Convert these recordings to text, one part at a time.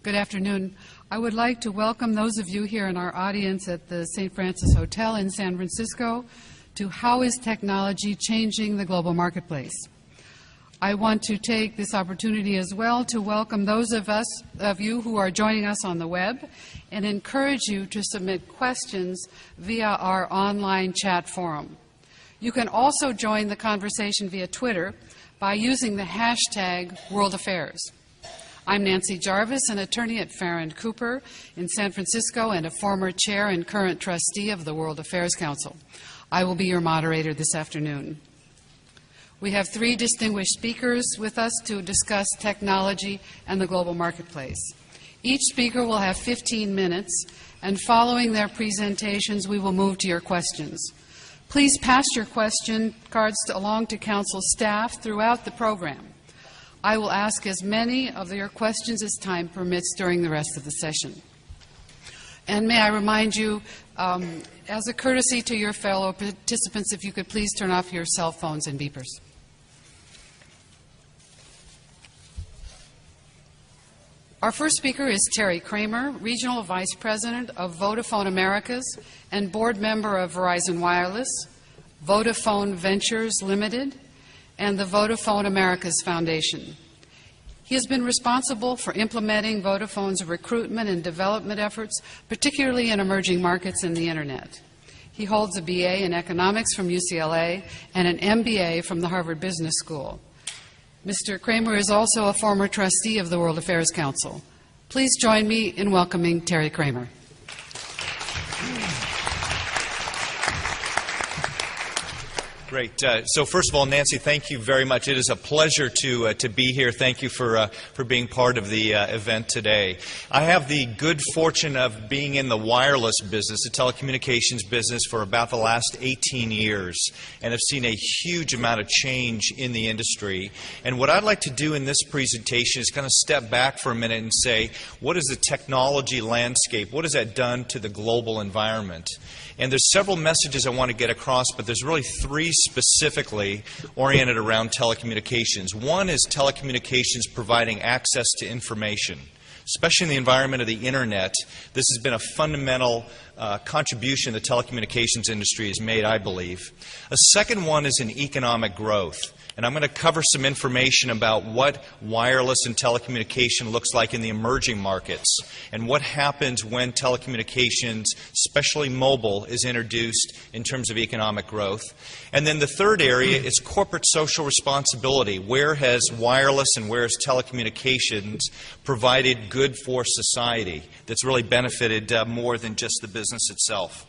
Good afternoon. I would like to welcome those of you here in our audience at the St. Francis Hotel in San Francisco to How is Technology Changing the Global Marketplace? I want to take this opportunity as well to welcome those of you who are joining us on the web and encourage you to submit questions via our online chat forum. You can also join the conversation via Twitter by using the hashtag WorldAffairs. I'm Nancy Jarvis, an attorney at Farron Cooper in San Francisco and a former chair and current trustee of the World Affairs Council. I will be your moderator this afternoon. We have three distinguished speakers with us to discuss technology and the global marketplace. Each speaker will have 15 minutes, and following their presentations, we will move to your questions. Please pass your question cards along to Council staff throughout the program. I will ask as many of your questions as time permits during the rest of the session. And may I remind you, as a courtesy to your fellow participants, if you could please turn off your cell phones and beepers. Our first speaker is Teri Kramer, Regional Vice President of Vodafone Americas and Board Member of Verizon Wireless, Vodafone Ventures Limited, and the Vodafone Americas Foundation. He has been responsible for implementing Vodafone's recruitment and development efforts, particularly in emerging markets and the Internet. He holds a BA in economics from UCLA and an MBA from the Harvard Business School. Mr. Kramer is also a former trustee of the World Affairs Council. Please join me in welcoming Teri Kramer. Great. So first of all, Nancy, thank you very much. It is a pleasure to be here. Thank you for being part of the event today. I have the good fortune of being in the wireless business, the telecommunications business, for about the last 18 years, and have seen a huge amount of change in the industry. And what I'd like to do in this presentation is kind of step back for a minute and say, what is the technology landscape? What has that done to the global environment? And there's several messages I want to get across, but there's really three specifically oriented around telecommunications. One is telecommunications providing access to information. Especially in the environment of the Internet, this has been a fundamental contribution the telecommunications industry has made, I believe. A second one is in economic growth. And I'm going to cover some information about what wireless and telecommunication looks like in the emerging markets and what happens when telecommunications, especially mobile, is introduced in terms of economic growth. And then the third area is corporate social responsibility. Where has wireless and where has telecommunications provided good for society that's really benefited more than just the business itself?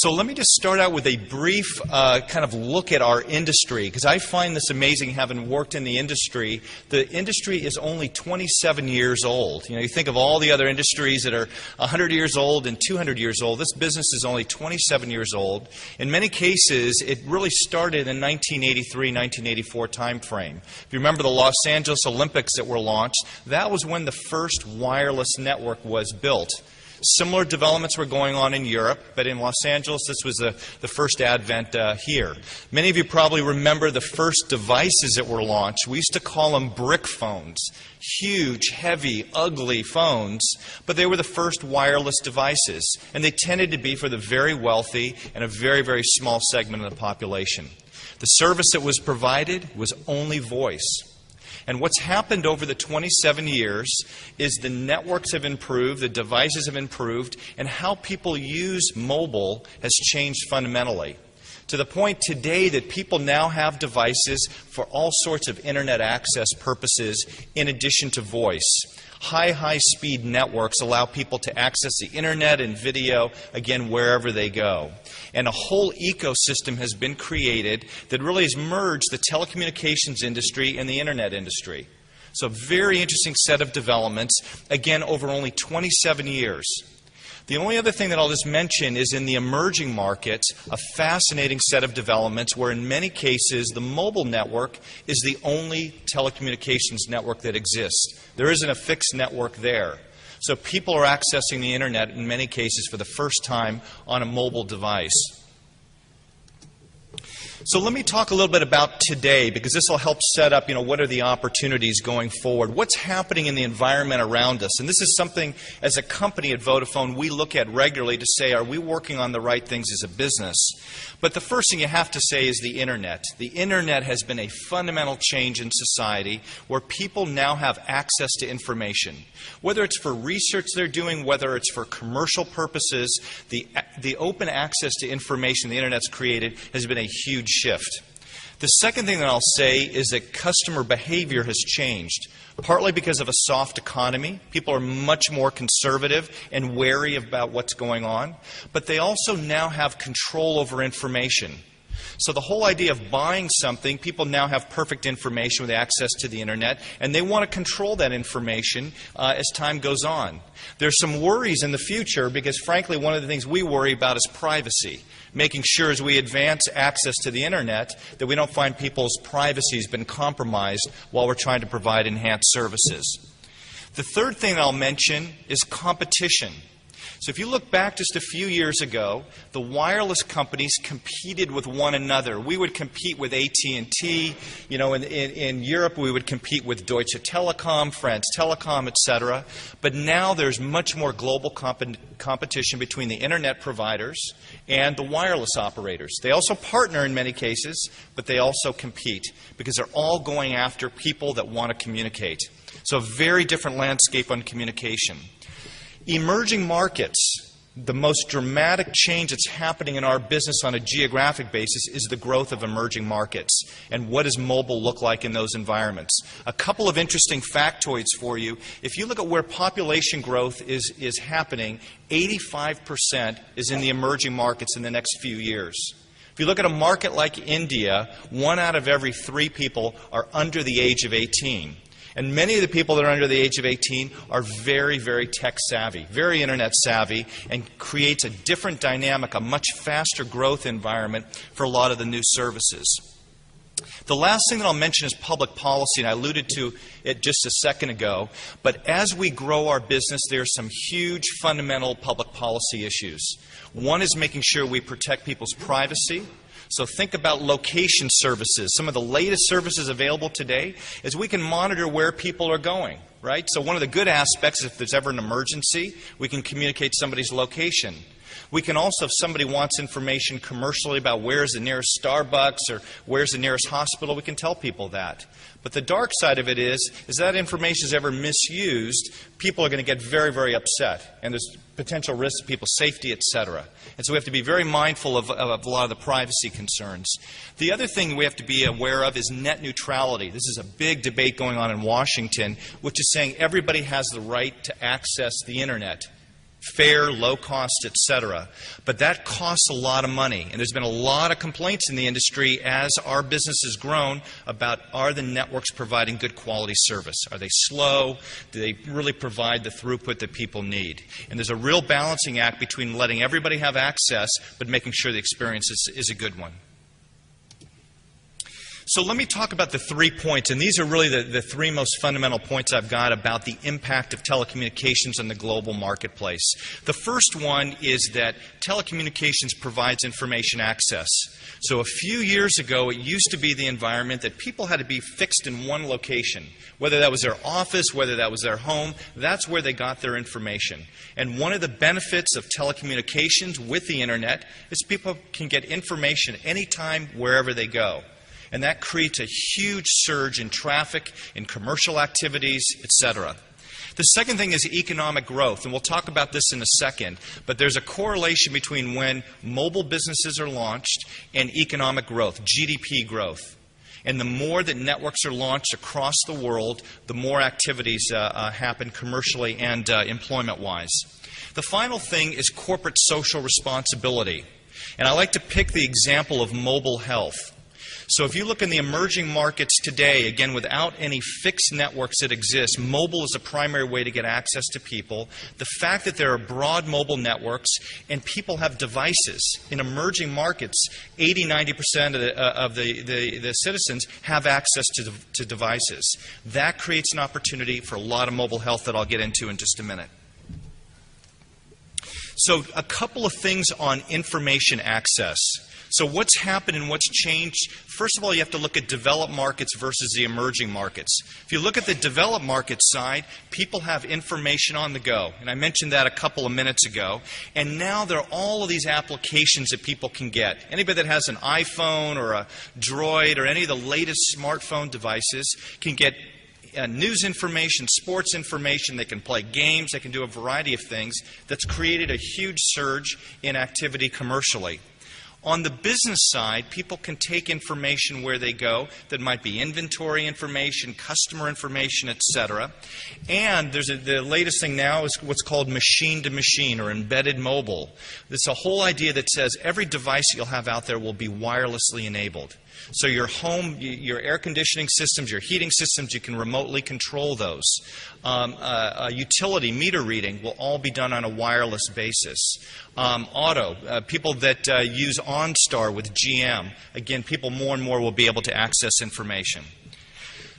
So let me just start out with a brief kind of look at our industry, because I find this amazing, having worked in the industry. The industry is only 27 years old. You know, you think of all the other industries that are 100 years old and 200 years old. This business is only 27 years old. In many cases, it really started in 1983, 1984 timeframe. If you remember the Los Angeles Olympics that were launched, that was when the first wireless network was built. Similar developments were going on in Europe, but in Los Angeles, this was the first advent here. Many of you probably remember the first devices that were launched. We used to call them brick phones. Huge, heavy, ugly phones, but they were the first wireless devices, and they tended to be for the very wealthy and a very, very small segment of the population. The service that was provided was only voice. And what's happened over the 27 years is the networks have improved, the devices have improved, and how people use mobile has changed fundamentally. To the point today that people now have devices for all sorts of Internet access purposes in addition to voice. High-speed networks allow people to access the Internet and video, again, wherever they go. And a whole ecosystem has been created that really has merged the telecommunications industry and the Internet industry. So a very interesting set of developments, again, over only 27 years. The only other thing that I'll just mention is in the emerging markets, a fascinating set of developments where in many cases the mobile network is the only telecommunications network that exists. There isn't a fixed network there. So people are accessing the Internet in many cases for the first time on a mobile device. So let me talk a little bit about today, because this will help set up, what are the opportunities going forward? What's happening in the environment around us? And this is something, as a company at Vodafone, we look at regularly to say, are we working on the right things as a business? But the first thing you have to say is the Internet. The Internet has been a fundamental change in society where people now have access to information. Whether it's for research they're doing, whether it's for commercial purposes, the open access to information the Internet's created has been a huge shift. The second thing that I'll say is that customer behavior has changed, partly because of a soft economy. People are much more conservative and wary about what's going on, but they also now have control over information. So the whole idea of buying something, people now have perfect information with access to the Internet, and they want to control that information as time goes on. There's some worries in the future because, frankly, one of the things we worry about is privacy, making sure as we advance access to the Internet that we don't find people's privacy has been compromised while we're trying to provide enhanced services. The third thing I'll mention is competition. So if you look back just a few years ago, the wireless companies competed with one another. We would compete with AT&T. In Europe, we would compete with Deutsche Telekom, France Telecom, etc. But now there's much more global competition between the Internet providers and the wireless operators. They also partner in many cases, but they also compete because they're all going after people that want to communicate. So a very different landscape on communication. Emerging markets, the most dramatic change that's happening in our business on a geographic basis is the growth of emerging markets. And what does mobile look like in those environments? A couple of interesting factoids for you. If you look at where population growth is happening, 85% is in the emerging markets in the next few years. If you look at a market like India, 1 out of every 3 people are under the age of 18. And many of the people that are under the age of 18 are very, very tech savvy, very Internet savvy, and creates a different dynamic, a much faster growth environment for a lot of the new services. The last thing that I'll mention is public policy, and I alluded to it just a second ago. But as we grow our business, there are some huge fundamental public policy issues. One is making sure we protect people's privacy. So think about location services. Some of the latest services available today is we can monitor where people are going, right? So one of the good aspects, if there's ever an emergency, we can communicate somebody's location. We can also, if somebody wants information commercially about where's the nearest Starbucks or where's the nearest hospital, we can tell people that. But the dark side of it is that information is ever misused, people are going to get very, very upset. And there's potential risks to people's safety, etc. And so we have to be very mindful of a lot of the privacy concerns. The other thing we have to be aware of is net neutrality. This is a big debate going on in Washington, which is saying everybody has the right to access the Internet. Fair, low cost, etc. But that costs a lot of money. And there's been a lot of complaints in the industry as our business has grown about, are the networks providing good quality service? Are they slow? Do they really provide the throughput that people need? And there's a real balancing act between letting everybody have access but making sure the experience is a good one. So let me talk about the 3 points, and these are really the 3 most fundamental points I've got about the impact of telecommunications on the global marketplace. The first one is that telecommunications provides information access. So a few years ago, it used to be the environment that people had to be fixed in one location. Whether that was their office, whether that was their home, that's where they got their information. And one of the benefits of telecommunications with the Internet is people can get information anytime, wherever they go. And that creates a huge surge in traffic, in commercial activities, etc. The second thing is economic growth, and we'll talk about this in a second, but there's a correlation between when mobile businesses are launched and economic growth, GDP growth. And the more that networks are launched across the world, the more activities happen commercially and employment-wise. The final thing is corporate social responsibility. And I like to pick the example of mobile health. So if you look in the emerging markets today, again, without any fixed networks that exist, mobile is a primary way to get access to people. The fact that there are broad mobile networks and people have devices. In emerging markets, 80–90% of the citizens have access to devices. That creates an opportunity for a lot of mobile health that I'll get into in just a minute. So a couple of things on information access. So what's happened and what's changed? First of all, you have to look at developed markets versus the emerging markets. If you look at the developed market side, people have information on the go. And I mentioned that a couple of minutes ago. And now there are all of these applications that people can get. Anybody that has an iPhone or a Droid or any of the latest smartphone devices can get news information, sports information. They can play games. They can do a variety of things. That's created a huge surge in activity commercially. On the business side, people can take information where they go that might be inventory information, customer information, etc. And the latest thing now is what's called machine-to-machine or embedded mobile. It's a whole idea that says every device you'll have out there will be wirelessly enabled. So your home, your air conditioning systems, your heating systems, you can remotely control those. Utility meter reading will all be done on a wireless basis. People that use OnStar with GM, again, people more and more will be able to access information.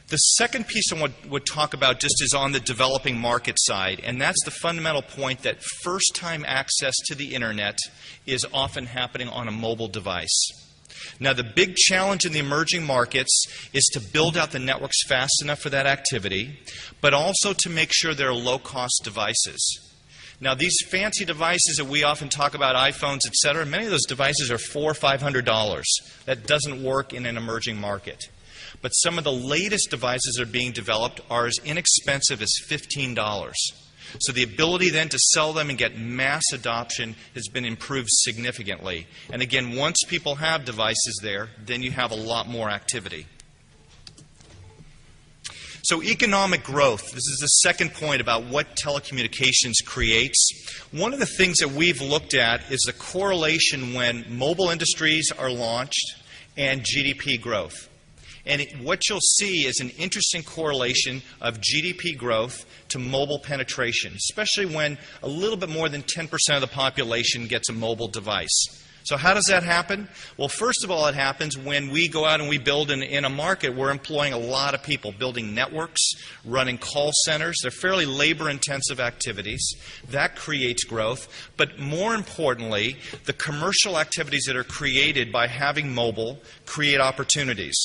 The second piece I would talk about just is on the developing market side, and that's the fundamental point that first-time access to the Internet is often happening on a mobile device. Now, the big challenge in the emerging markets is to build out the networks fast enough for that activity, but also to make sure they're low-cost devices. Now, these fancy devices that we often talk about, iPhones, etc., many of those devices are $400 or $500. That doesn't work in an emerging market. But some of the latest devices that are being developed are as inexpensive as $15. So the ability then to sell them and get mass adoption has been improved significantly. And again, once people have devices there, then you have a lot more activity. So economic growth, this is the second point about what telecommunications creates. One of the things that we've looked at is the correlation when mobile industries are launched and GDP growth. And what you'll see is an interesting correlation of GDP growth to mobile penetration, especially when a little bit more than 10% of the population gets a mobile device. So how does that happen? Well, first of all, it happens when we go out and we build in a market. We're employing a lot of people, building networks, running call centers. They're fairly labor-intensive activities. That creates growth. But more importantly, the commercial activities that are created by having mobile create opportunities.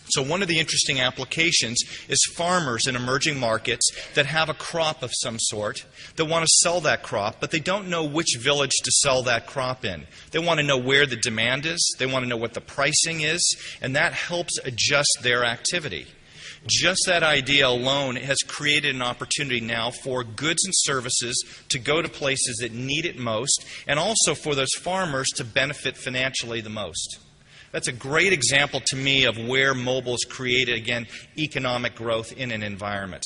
So one of the interesting applications is farmers in emerging markets that have a crop of some sort that want to sell that crop, but they don't know which village to sell that crop in. They want to know where the demand is, they want to know what the pricing is, and that helps adjust their activity. Just that idea alone has created an opportunity now for goods and services to go to places that need it most, and also for those farmers to benefit financially the most. That's a great example to me of where mobile has created, again, economic growth in an environment.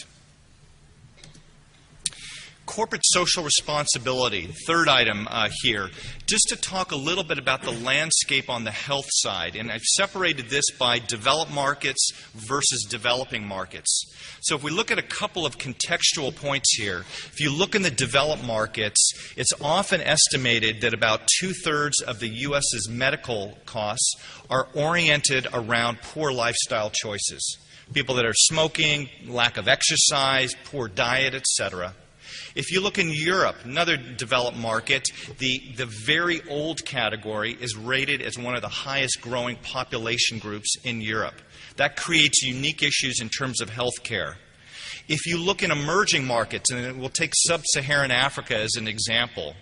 Corporate social responsibility, third item here, just to talk a little bit about the landscape on the health side. And I've separated this by developed markets versus developing markets. So if we look at a couple of contextual points here, if you look in the developed markets, it's often estimated that about 2/3 of the U.S.'s medical costs are oriented around poor lifestyle choices. People that are smoking, lack of exercise, poor diet, etc. If you look in Europe, another developed market, the very old category is rated as one of the highest growing population groups in Europe. That creates unique issues in terms of health care. If you look in emerging markets, and we'll take sub-Saharan Africa as an example,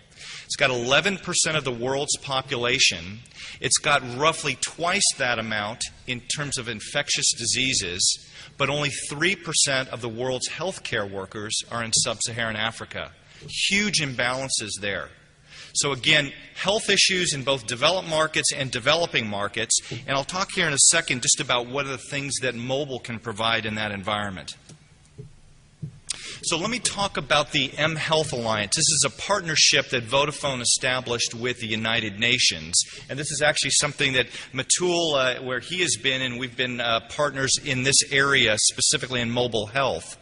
it's got 11% of the world's population. It's got roughly twice that amount in terms of infectious diseases, but only 3% of the world's healthcare workers are in sub-Saharan Africa. Huge imbalances there. So again, health issues in both developed markets and developing markets, and I'll talk here in a second just about what are the things that mobile can provide in that environment. So let me talk about the MHealth Alliance. This is a partnership that Vodafone established with the United Nations. And this is actually something that Matul, where he has been, and we've been partners in this area, specifically in mobile health.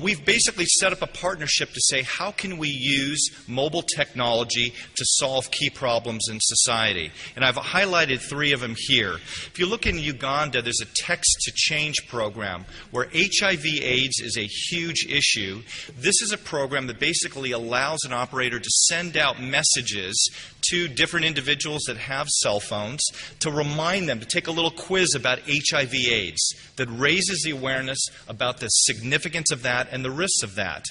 We've basically set up a partnership to say, how can we use mobile technology to solve key problems in society? And I've highlighted 3 of them here. If you look in Uganda, there's a text-to-change program where HIV/AIDS is a huge issue. This is a program that basically allows an operator to send out messages to different individuals that have cell phones to remind them to take a little quiz about HIV/AIDS that raises the awareness about the significance of that and the risks of that.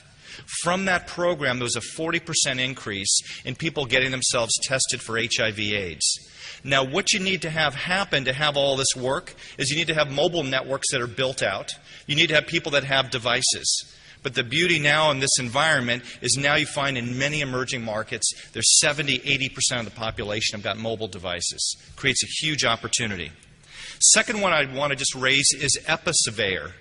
From that program, there was a 40% increase in people getting themselves tested for HIV/AIDS. Now, what you need to have happen to have all this work is you need to have mobile networks that are built out. You need to have people that have devices. But the beauty now in this environment is now you find in many emerging markets, there's 70–80% of the population have got mobile devices. Creates a huge opportunity. Second one I want to just raise is EpiSurveyor.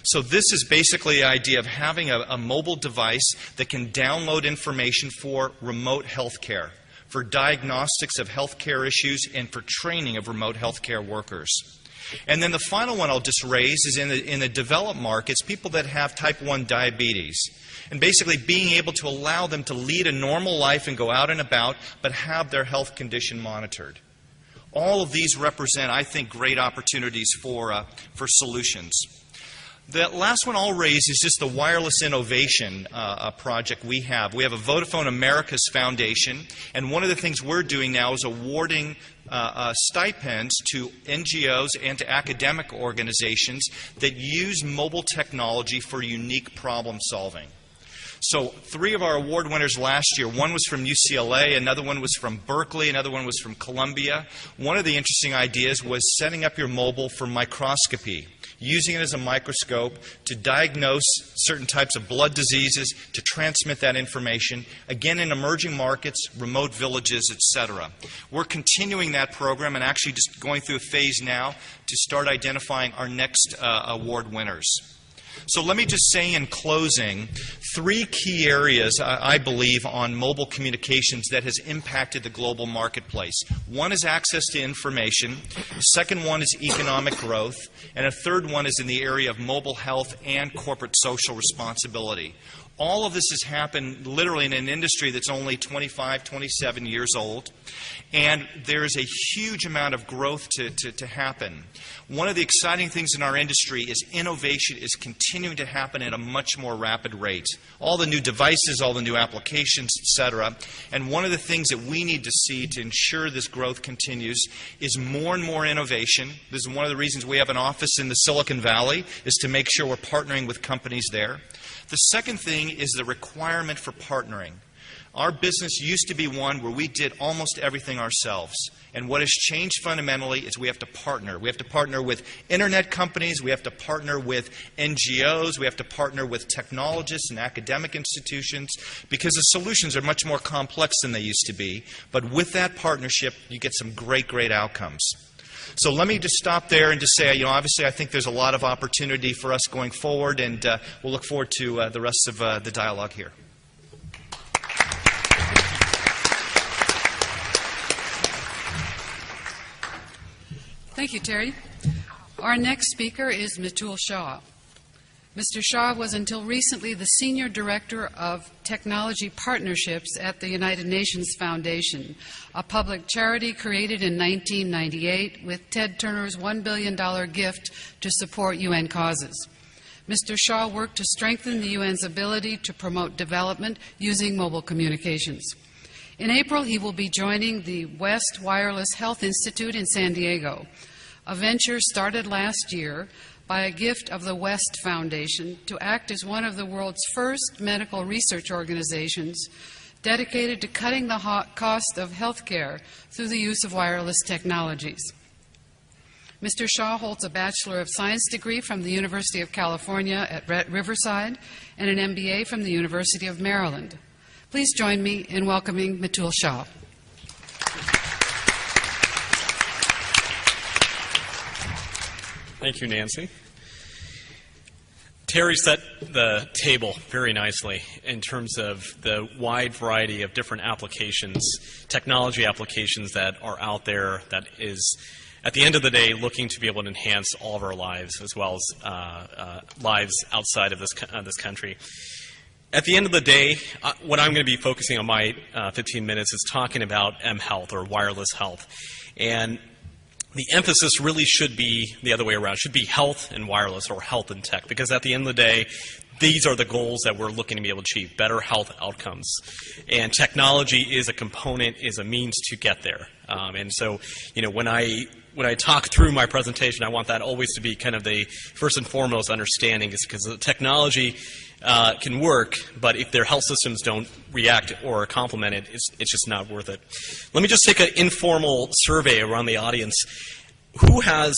So this is basically the idea of having a mobile device that can download information for remote health care, for diagnostics of healthcare issues, and for training of remote healthcare workers. And then the final one I'll just raise is in the developed markets, people that have type 1 diabetes. And basically being able to allow them to lead a normal life and go out and about, but have their health condition monitored. All of these represent, I think, great opportunities for solutions. The last one I'll raise is just the wireless innovation project we have. We have a Vodafone America's Foundation, and one of the things we're doing now is awarding stipends to NGOs and to academic organizations that use mobile technology for unique problem solving. So 3 of our award winners last year, one was from UCLA, another one was from Berkeley, another one was from Columbia. One of the interesting ideas was setting up your mobile for microscopy, using it as a microscope to diagnose certain types of blood diseases, to transmit that information, again in emerging markets, remote villages, etc. We're continuing that program and actually just going through a phase now to start identifying our next award winners. So let me just say in closing, 3 key areas, I believe, on mobile communications that has impacted the global marketplace. One is access to information. The second one is economic growth. And a third one is in the area of mobile health and corporate social responsibility. All of this has happened literally in an industry that's only 25, 27 years old, and there is a huge amount of growth to happen. One of the exciting things in our industry is innovation is continuing to happen at a much more rapid rate. All the new devices, all the new applications, etc. And one of the things that we need to see to ensure this growth continues is more and more innovation. This is one of the reasons we have an office in the Silicon Valley, is to make sure we're partnering with companies there. The second thing is the requirement for partnering. Our business used to be one where we did almost everything ourselves. And what has changed fundamentally is we have to partner. We have to partner with internet companies. We have to partner with NGOs. We have to partner with technologists and academic institutions, because the solutions are much more complex than they used to be. But with that partnership, you get some great, great outcomes. So let me just stop there and just say, obviously I think there's a lot of opportunity for us going forward, and we'll look forward to the rest of the dialogue here. Thank you, Terry. Our next speaker is Mitul Shah. Mr. Shah was until recently the Senior Director of Technology Partnerships at the United Nations Foundation, a public charity created in 1998 with Ted Turner's $1 billion gift to support UN causes. Mr. Shah worked to strengthen the UN's ability to promote development using mobile communications. In April, he will be joining the West Wireless Health Institute in San Diego, a venture started last year by a gift of the West Foundation to act as one of the world's first medical research organizations dedicated to cutting the cost of health care through the use of wireless technologies. Mr. Shah holds a Bachelor of Science degree from the University of California at Riverside and an MBA from the University of Maryland. Please join me in welcoming Mitul Shah. Thank you, Nancy. Terry set the table very nicely in terms of the wide variety of different applications, technology applications that are out there that is, at the end of the day, looking to be able to enhance all of our lives as well as lives outside of this country. At the end of the day, what I'm going to be focusing on my 15 minutes is talking about MHealth, or wireless health. And the emphasis really should be the other way around. It should be health and wireless, or health and tech, because at the end of the day, these are the goals that we're looking to be able to achieve, better health outcomes. And technology is a component, is a means to get there. And so, when I talk through my presentation, I want that always to be kind of the first and foremost understanding, is because the technology can work, but if their health systems don't react or complement it, it's just not worth it. Let me just take an informal survey around the audience. Who has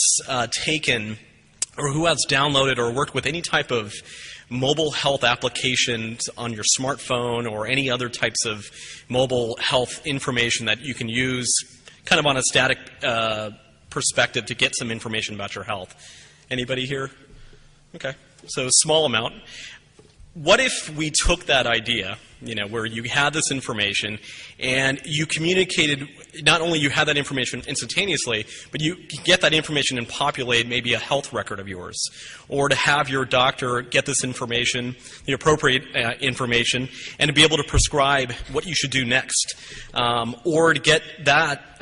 taken or who has downloaded or worked with any type of mobile health applications on your smartphone or any other types of mobile health information that you can use kind of on a static perspective to get some information about your health? Anybody here? Okay, so small amount. What if we took that idea, where you had this information and you communicated, not only you had that information instantaneously, but you get that information and populate maybe a health record of yours, or to have your doctor get this information, the appropriate information, and to be able to prescribe what you should do next, or to get that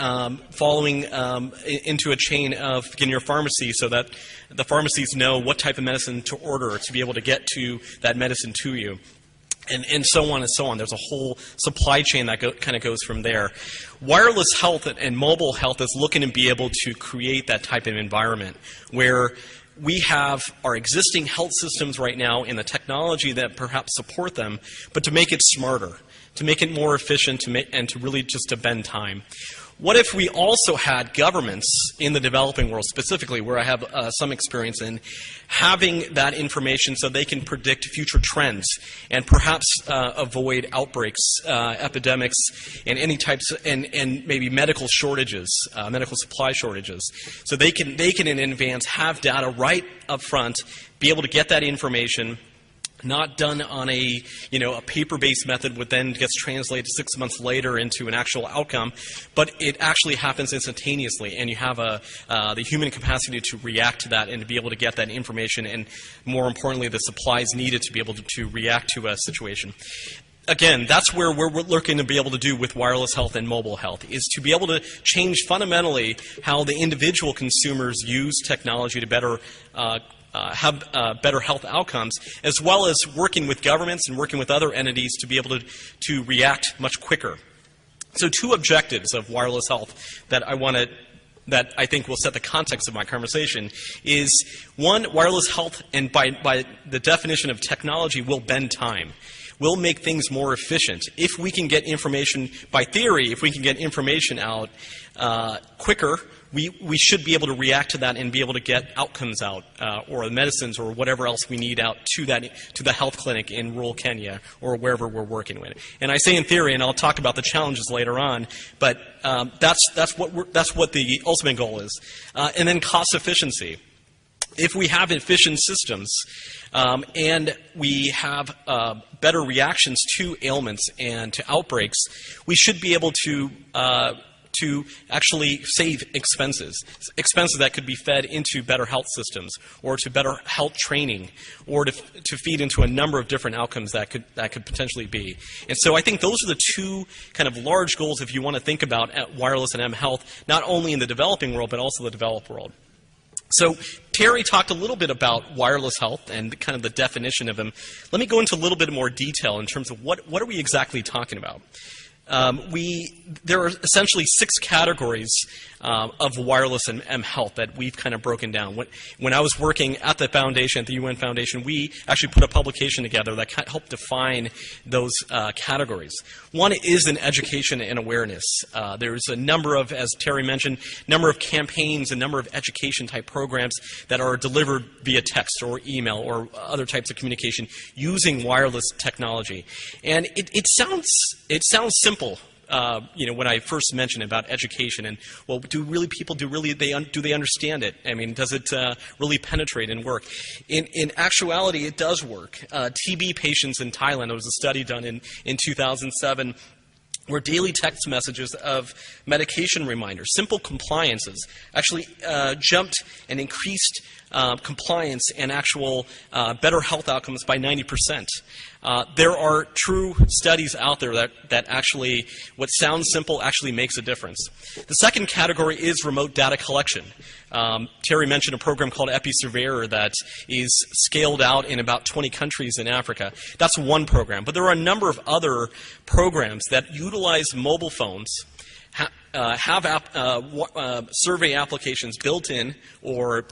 following into a chain of getting your pharmacy so that the pharmacies know what type of medicine to order to be able to get to that medicine to you. And so on and so on. There's a whole supply chain that kind of goes from there. Wireless health and mobile health is looking to be able to create that type of environment where we have our existing health systems right now and the technology that perhaps support them, but to make it smarter, to make it more efficient, and to really just to bend time. What if we also had governments in the developing world, specifically where I have some experience in, having that information so they can predict future trends and perhaps avoid outbreaks, epidemics, and any types, and maybe medical shortages, medical supply shortages. So they can in advance have data right up front, be able to get that information, not done on a paper-based method, which then gets translated 6 months later into an actual outcome, but it actually happens instantaneously, and you have the human capacity to react to that and to be able to get that information, and more importantly, the supplies needed to be able to react to a situation. Again, that's where we're looking to be able to do with wireless health and mobile health, is to be able to change fundamentally how the individual consumers use technology to better have better health outcomes, as well as working with governments and working with other entities to be able to react much quicker. So 2 objectives of wireless health that I think will set the context of my conversation is, 1, wireless health, and by the definition of technology, will bend time. Will make things more efficient. If we can get information, by theory, if we can get information out quicker, we should be able to react to that and be able to get outcomes out, or medicines or whatever else we need out to the health clinic in rural Kenya or wherever we're working with. And I say in theory, and I'll talk about the challenges later on, but that's what the ultimate goal is. And then cost efficiency. If we have efficient systems and we have better reactions to ailments and to outbreaks, we should be able to actually save expenses that could be fed into better health systems, or to better health training, or to feed into a number of different outcomes that could potentially be. And so I think those are the 2 kind of large goals if you want to think about wireless and mHealth, not only in the developing world but also the developed world. So Teri talked a little bit about wireless health and kind of the definition of them. Let me go into a little bit more detail in terms of what are we exactly talking about. There are essentially 6 categories of wireless and mHealth that we've kind of broken down. When I was working at the foundation, at the UN Foundation, we actually put a publication together that helped define those categories. 1 is in education and awareness. There's a number of, as Teri mentioned, number of campaigns, a number of education type programs that are delivered via text or email or other types of communication using wireless technology. And it sounds simple. When I first mentioned about education, and do they understand it? I mean, does it really penetrate and work? In actuality, it does work. TB patients in Thailand, there was a study done in 2007 where daily text messages of medication reminders, simple compliances, actually jumped and increased compliance and actual better health outcomes by 90%. There are true studies out there that actually, what sounds simple actually makes a difference. The second category is remote data collection. Teri mentioned a program called EpiSurveyor that is scaled out in about 20 countries in Africa. That's one program. But there are a number of other programs that utilize mobile phones, have survey applications built in, or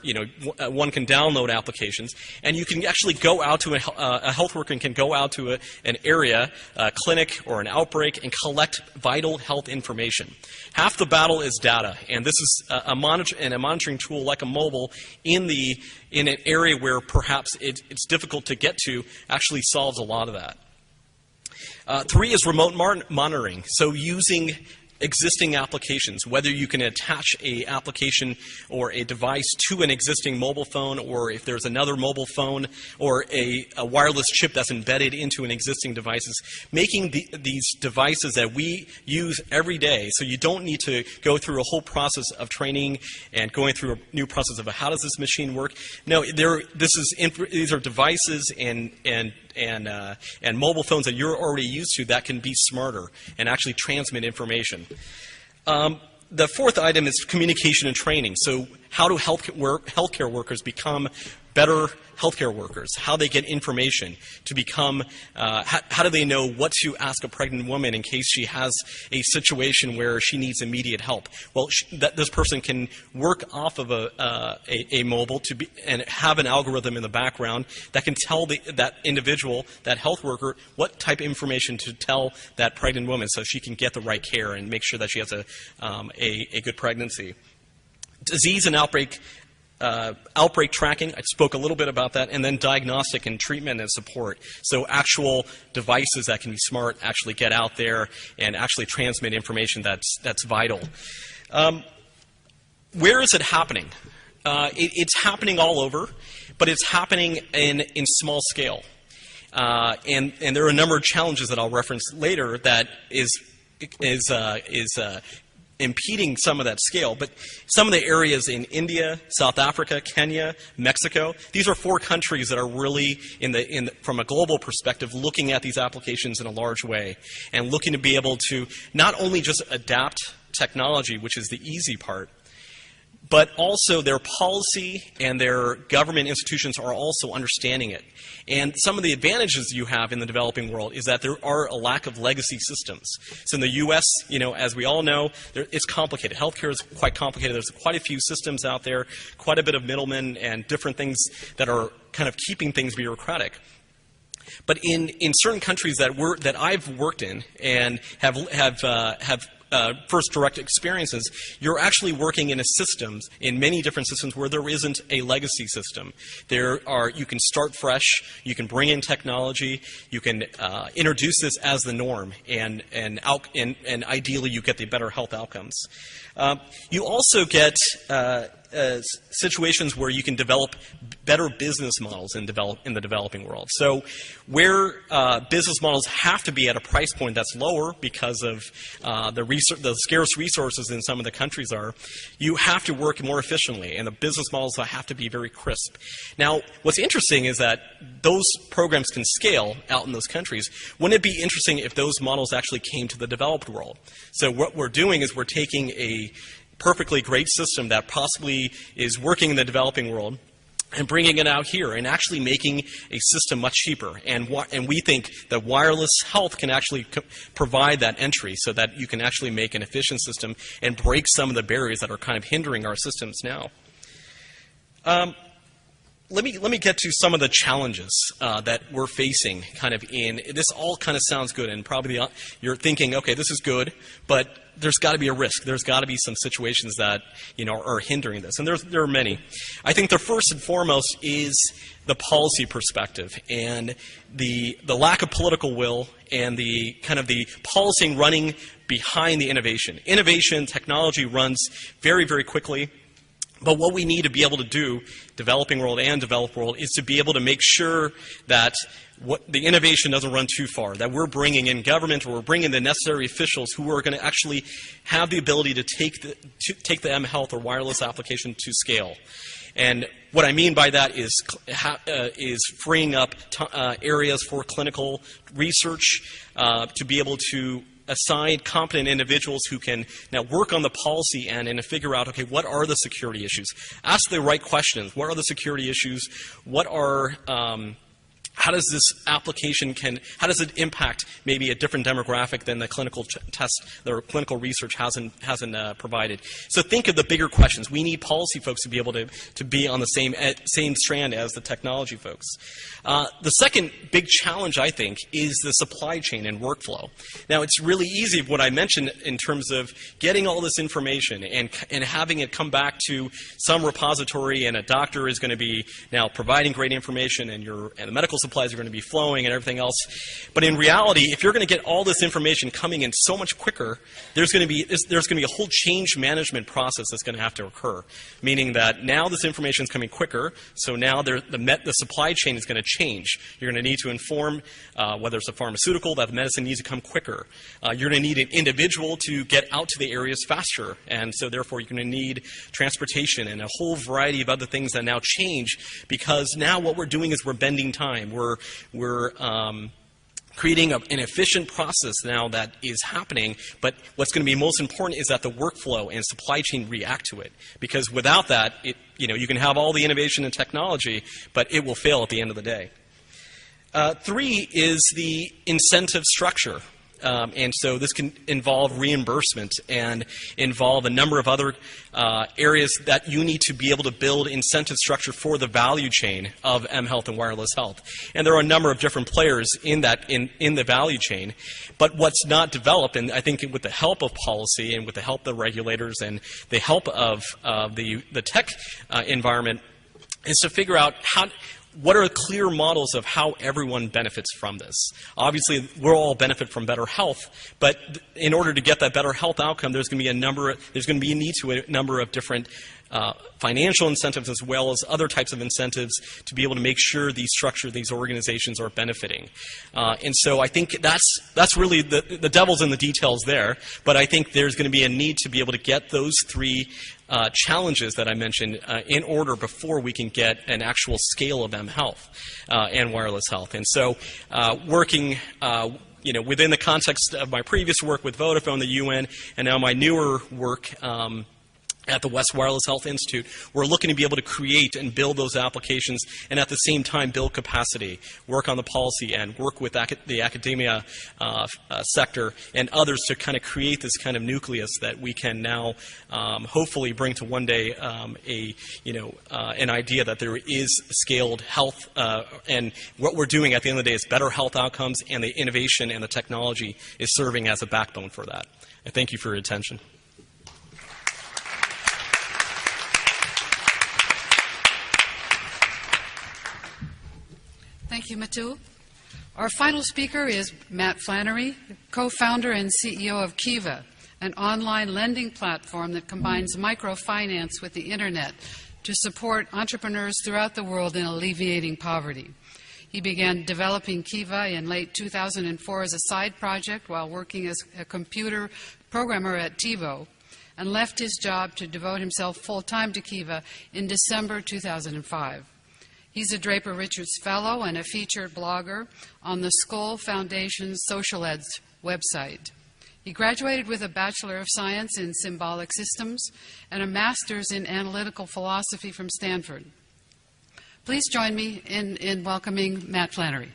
one can download applications, and you can actually go out to a health worker can go out to an area, a clinic or an outbreak, and collect vital health information. Half the battle is data, and this is a monitoring tool like a mobile in an area where perhaps it's difficult to get to actually solves a lot of that. 3 is remote monitoring, so using existing applications, whether you can attach an application or a device to an existing mobile phone, or if there's another mobile phone or a wireless chip that's embedded into an existing devices, making these devices that we use every day, so you don't need to go through a whole process of training and going through a new process of how does this machine work. No, these are devices and mobile phones that you're already used to that can be smarter and actually transmit information. The 4th item is communication and training. So how do healthcare workers become better healthcare workers? How they get information to become, how do they know what to ask a pregnant woman in case she has a situation where she needs immediate help? Well, this person can work off of a mobile and have an algorithm in the background that can tell that individual, that health worker, what type of information to tell that pregnant woman so she can get the right care and make sure that she has a good pregnancy. Disease and outbreak tracking, I spoke a little bit about that, and then diagnostic and treatment and support. So actual devices that can be smart actually get out there and actually transmit information that's vital. Where is it happening? It's happening all over, but it's happening in small scale. And there are a number of challenges that I'll reference later that is impeding some of that scale. But some of the areas in India, South Africa, Kenya, Mexico, these are 4 countries that are really, from a global perspective, looking at these applications in a large way and looking to be able to not only just adapt technology, which is the easy part, but also their policy and their government institutions are also understanding it. And some of the advantages you have in the developing world is that there are a lack of legacy systems. So in the U.S., as we all know, it's complicated. Healthcare is quite complicated. There's quite a few systems out there, quite a bit of middlemen and different things that are kind of keeping things bureaucratic. But in certain countries that I've worked in and have first direct experiences, you're actually working in many different systems where there isn't a legacy system. You can start fresh, you can bring in technology, you can introduce this as the norm, and ideally you get the better health outcomes. You also get situations where you can develop better business models in the developing world. So where business models have to be at a price point that's lower because of the scarce resources in some of the countries you have to work more efficiently, and the business models have to be very crisp. Now, what's interesting is that those programs can scale out in those countries. Wouldn't it be interesting if those models actually came to the developed world? So what we're doing is we're taking a perfectly great system that possibly is working in the developing world and bringing it out here and actually making a system much cheaper. And we think that wireless health can actually provide that entry so that you can actually make an efficient system and break some of the barriers that are kind of hindering our systems now. Let me get to some of the challenges that we're facing kind of this all kind of sounds good, and probably you're thinking, okay, this is good, but there's got to be a risk. There's got to be some situations that are hindering this, and there are many. I think the first and foremost is the policy perspective and the lack of political will and the kind of the policy running behind the innovation. Innovation, technology runs very, very quickly. But what we need to be able to do, developing world and developed world, is to be able to make sure that the innovation doesn't run too far, that we're bringing in government or we're bringing the necessary officials who are going to actually have the ability to take the MHealth or wireless application to scale. And what I mean by that is freeing up areas for clinical research to be able to assign competent individuals who can now work on the policy end and figure out, okay, what are the security issues? Ask the right questions. What are the security issues? What are how does this application how does it impact maybe a different demographic than the clinical test or clinical research hasn't provided? So think of the bigger questions. We need policy folks to be able to be on the same strand as the technology folks. The second big challenge, I think, is the supply chain and workflow. Now, it's really easy what I mentioned in terms of getting all this information and having it come back to some repository, and a doctor is going to be now providing great information, and the medical supplies are going to be flowing and everything else. But in reality, if you're going to get all this information coming in so much quicker, there's going to be a whole change management process that's going to have to occur. Meaning that now this information is coming quicker, so now the supply chain is going to change. You're going to need to inform whether it's a pharmaceutical that the medicine needs to come quicker. You're going to need an individual to get out to the areas faster, and so therefore you're going to need transportation and a whole variety of other things that now change, because now what we're doing is we're bending time. We're creating an efficient process now that is happening, but what's going to be most important is that the workflow and supply chain react to it. Because without that, you can have all the innovation and technology, but it will fail at the end of the day. 3 is the incentive structure. And so this can involve reimbursement and involve a number of other areas that you need to be able to build incentive structure for the value chain of mHealth and wireless health. And there are a number of different players in the value chain. But what's not developed, and I think with the help of policy and with the help of the regulators and the help of the tech environment, is to figure out what are clear models of how everyone benefits from this? Obviously, we'll all benefit from better health, but in order to get that better health outcome, there's going to be a need to a number of different financial incentives as well as other types of incentives to be able to make sure these organizations are benefiting. And so I think that's really the devil's in the details there, but I think there's going to be a need to be able to get those 3 challenges that I mentioned in order before we can get an actual scale of mHealth and wireless health. And so working within the context of my previous work with Vodafone, the UN, and now my newer work at the West Wireless Health Institute, we're looking to be able to create and build those applications and at the same time build capacity, work on the policy end, work with the academia sector and others to kind of create this kind of nucleus that we can now hopefully bring to one day an idea that there is scaled health, and what we're doing at the end of the day is better health outcomes, and the innovation and the technology is serving as a backbone for that. And thank you for your attention. Thank you, Matu. Our final speaker is Matt Flannery, co-founder and CEO of Kiva, an online lending platform that combines microfinance with the Internet to support entrepreneurs throughout the world in alleviating poverty. He began developing Kiva in late 2004 as a side project while working as a computer programmer at TiVo, and left his job to devote himself full-time to Kiva in December 2005. He's a Draper Richards Fellow and a featured blogger on the Skoll Foundation's Social Eds website. He graduated with a Bachelor of Science in Symbolic Systems and a Master's in Analytical Philosophy from Stanford. Please join me in welcoming Matt Flannery.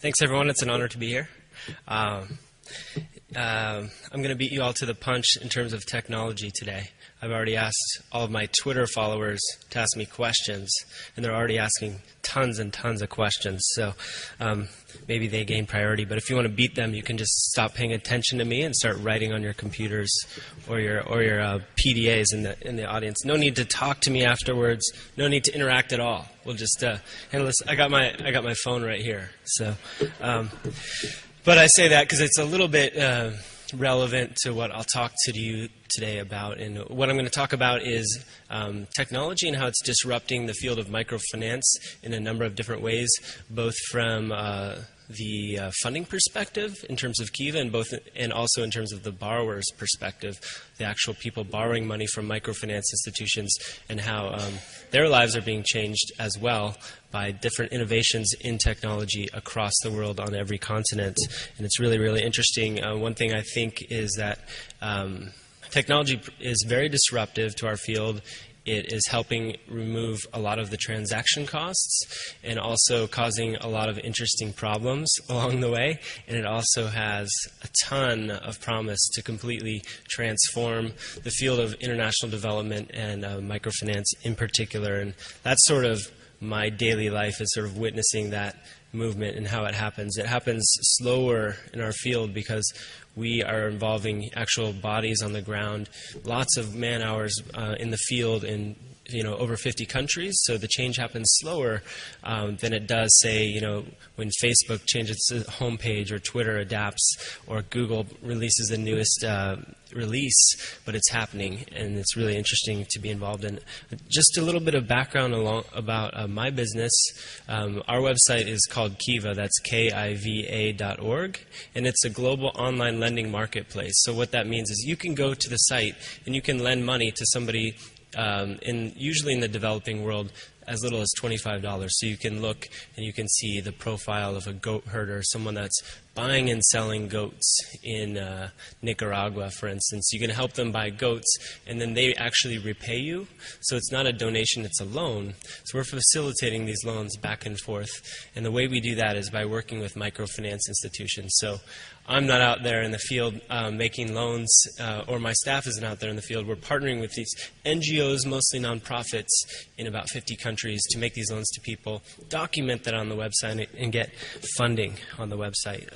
Thanks, everyone. It's an honor to be here. I'm going to beat you all to the punch in terms of technology today. I've already asked all of my Twitter followers to ask me questions, and they're already asking tons and tons of questions. So maybe they gain priority. But if you want to beat them, you can just stop paying attention to me and start writing on your computers or your PDAs in the audience. No need to talk to me afterwards. No need to interact at all. We'll just handle this. I got my phone right here. So. But I say that because it's a little bit relevant to what I'll talk to you today about. And what I'm going to talk about is technology and how it's disrupting the field of microfinance in a number of different ways, both from the funding perspective in terms of Kiva, and also in terms of the borrower's perspective, the actual people borrowing money from microfinance institutions, and how their lives are being changed as well by different innovations in technology across the world on every continent. And it's really, really interesting. One thing I think is that technology is very disruptive to our field. It is helping remove a lot of the transaction costs and also causing a lot of interesting problems along the way. And it also has a ton of promise to completely transform the field of international development and microfinance in particular. And that's sort of my daily life, is sort of witnessing that movement and how it happens. It happens slower in our field because we are involving actual bodies on the ground, lots of man hours in the field in over 50 countries. So the change happens slower than it does, say, when Facebook changes its homepage, or Twitter adapts, or Google releases the newest release. But it's happening, and it's really interesting to be involved in. Just a little bit of background about my business. Our website is called Kiva. That's KIVA.org, and it's a global online lending marketplace. So what that means is you can go to the site and you can lend money to somebody usually in the developing world, as little as $25. So you can look and you can see the profile of a goat herder, someone that's buying and selling goats in Nicaragua, for instance. You can help them buy goats, and then they actually repay you. So it's not a donation, it's a loan. So we're facilitating these loans back and forth. And the way we do that is by working with microfinance institutions. So I'm not out there in the field making loans, or my staff isn't out there in the field. We're partnering with these NGOs, mostly nonprofits, in about 50 countries to make these loans to people, document that on the website, and get funding on the website.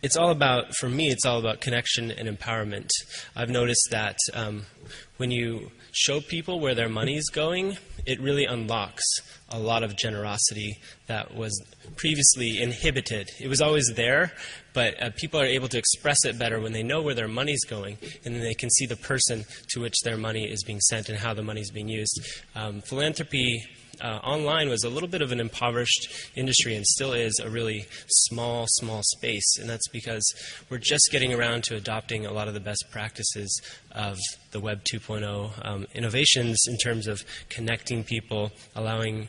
It's all about, for me, it's all about connection and empowerment. I've noticed that when you show people where their money's going, it really unlocks a lot of generosity that was previously inhibited. It was always there, but people are able to express it better when they know where their money's going, and then they can see the person to which their money is being sent and how the money is being used. Philanthropy online was a little bit of an impoverished industry, and still is a really small space, and that's because we're just getting around to adopting a lot of the best practices of the Web 2.0 innovations in terms of connecting people, allowing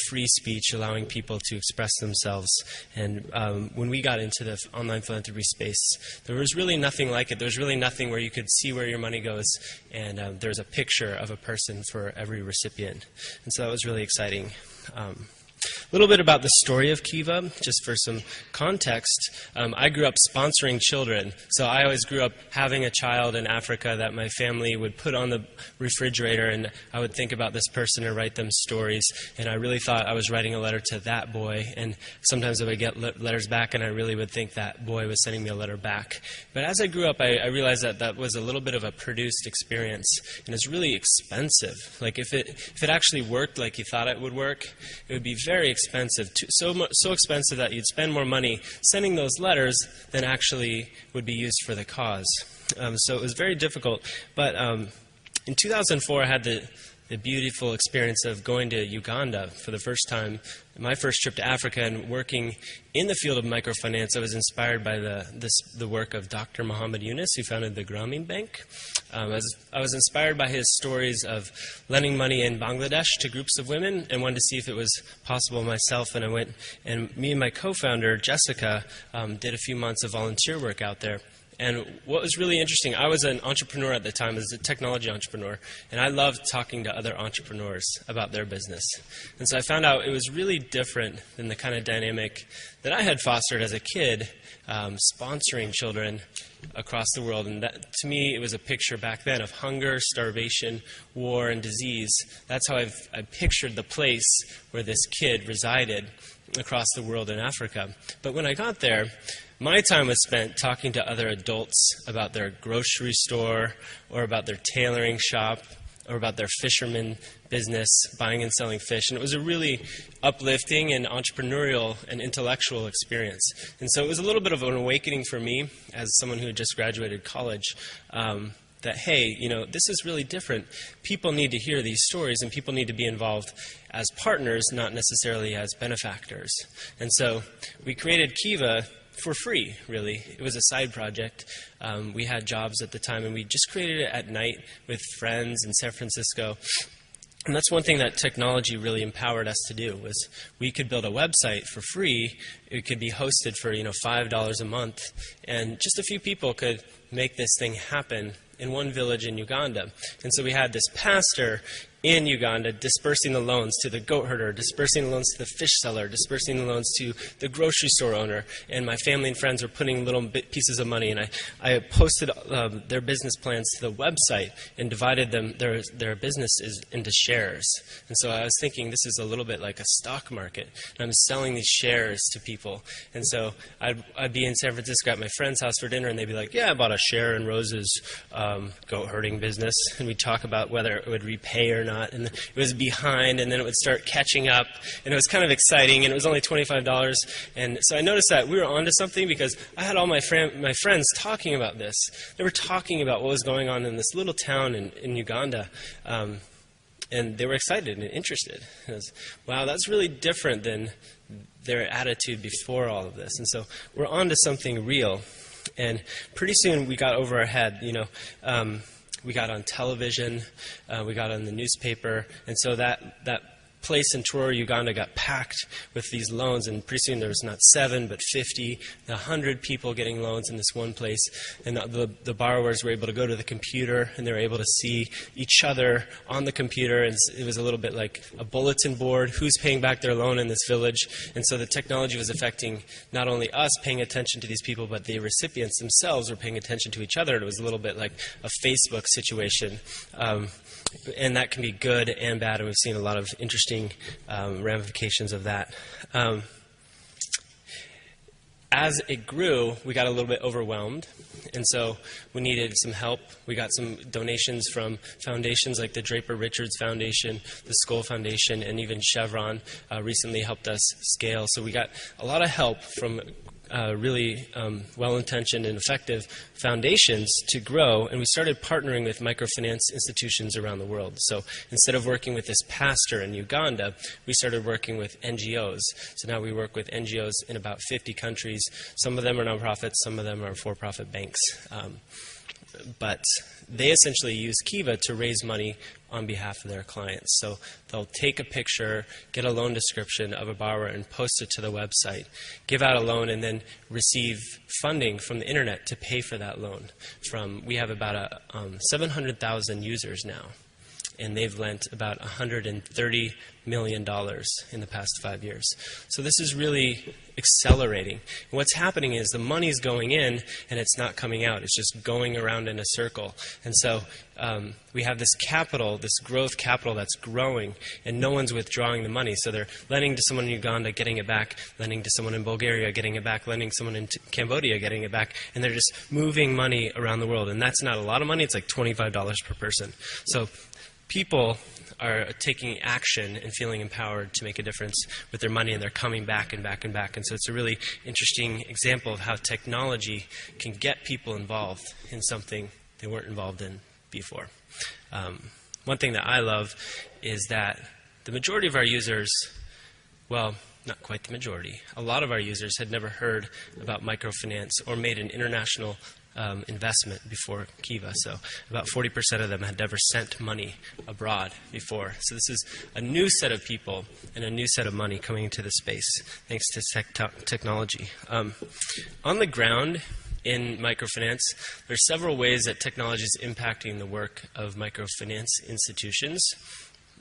free speech, allowing people to express themselves. And when we got into the online philanthropy space, there was really nothing like it. There was really nothing where you could see where your money goes, and there's a picture of a person for every recipient. And so that was really exciting. A little bit about the story of Kiva, just for some context. I grew up sponsoring children, so I always grew up having a child in Africa that my family would put on the refrigerator, and I would think about this person and write them stories, and I really thought I was writing a letter to that boy, and sometimes I would get letters back, and I really would think that boy was sending me a letter back. But as I grew up, I realized that that was a little bit of a produced experience, and it's really expensive. Like if it actually worked like you thought it would work, it would be very expensive, so expensive that you'd spend more money sending those letters than actually would be used for the cause. So it was very difficult. But in 2004, I had the beautiful experience of going to Uganda for the first time. My first trip to Africa, and working in the field of microfinance, I was inspired by the work of Dr. Muhammad Yunus, who founded the Grameen Bank. I was inspired by his stories of lending money in Bangladesh to groups of women, and wanted to see if it was possible myself. And I went, and me and my co-founder, Jessica, did a few months of volunteer work out there. And what was really interesting, I was an entrepreneur at the time, I was a technology entrepreneur, and I loved talking to other entrepreneurs about their business. And so I found out it was really different than the kind of dynamic that I had fostered as a kid, sponsoring children across the world. And that, to me, it was a picture back then of hunger, starvation, war, and disease. That's how I pictured the place where this kid resided across the world in Africa. But when I got there, my time was spent talking to other adults about their grocery store, or about their tailoring shop, or about their fisherman business, buying and selling fish. And it was a really uplifting and entrepreneurial and intellectual experience. And so it was a little bit of an awakening for me, as someone who had just graduated college, that, hey, this is really different. People need to hear these stories, and people need to be involved as partners, not necessarily as benefactors. And so we created Kiva for free, really. It was a side project. We had jobs at the time, and we just created it at night with friends in San Francisco. And that's one thing that technology really empowered us to do, was we could build a website for free. It could be hosted for $5 a month, and just a few people could make this thing happen in one village in Uganda. And so we had this pastor in Uganda dispersing the loans to the goat herder, dispersing the loans to the fish seller, dispersing the loans to the grocery store owner. And my family and friends were putting little pieces of money, and I posted their business plans to the website and divided them, their businesses, into shares. And so I was thinking, this is a little bit like a stock market. And I'm selling these shares to people. And so I'd be in San Francisco at my friend's house for dinner, and they'd be like, yeah, I bought a share in Rose's goat herding business. And we'd talk about whether it would repay or not. And it was behind, and then it would start catching up, and it was kind of exciting, and it was only $25. And so I noticed that we were onto something, because I had all my friends talking about this. They were talking about what was going on in this little town in Uganda, and they were excited and interested. And I was, wow, that's really different than their attitude before all of this. And so we're onto something real. And pretty soon we got over our head, we got on television, we got on the newspaper, and so that place in Tororo, Uganda got packed with these loans, and pretty soon there was not 7 but 50, 100 people getting loans in this one place. And the borrowers were able to go to the computer, and they were able to see each other on the computer, and it was a little bit like a bulletin board, who's paying back their loan in this village. And so the technology was affecting not only us paying attention to these people, but the recipients themselves were paying attention to each other. It was a little bit like a Facebook situation. And that can be good and bad, and we've seen a lot of interesting ramifications of that. As it grew, we got a little bit overwhelmed, and so we needed some help. We got some donations from foundations like the Draper Richards Foundation, the Skoll Foundation, and even Chevron recently helped us scale. So we got a lot of help from really well-intentioned and effective foundations to grow, and we started partnering with microfinance institutions around the world. So instead of working with this pastor in Uganda, we started working with NGOs. So now we work with NGOs in about 50 countries. Some of them are nonprofits, some of them are for-profit banks. But they essentially use Kiva to raise money on behalf of their clients. So they'll take a picture, get a loan description of a borrower, and post it to the website, give out a loan, and then receive funding from the internet to pay for that loan. We have about 700,000 users now, and they've lent about $130 million in the past 5 years. So this is really accelerating. And what's happening is the money's going in, and it's not coming out. It's just going around in a circle. And so we have this capital, this growth capital that's growing, and no one's withdrawing the money. So they're lending to someone in Uganda, getting it back, lending to someone in Bulgaria, getting it back, lending someone in Cambodia, getting it back, and they're just moving money around the world. And that's not a lot of money. It's like $25 per person. So people are taking action and feeling empowered to make a difference with their money, and they're coming back and back and back. And so it's a really interesting example of how technology can get people involved in something they weren't involved in before. One thing that I love is that the majority of our users, well, not quite the majority, a lot of our users had never heard about microfinance or made an international investment before Kiva. So about 40% of them had never sent money abroad before. So this is a new set of people and a new set of money coming into the space thanks to technology. On the ground in microfinance, there are several ways that technology is impacting the work of microfinance institutions.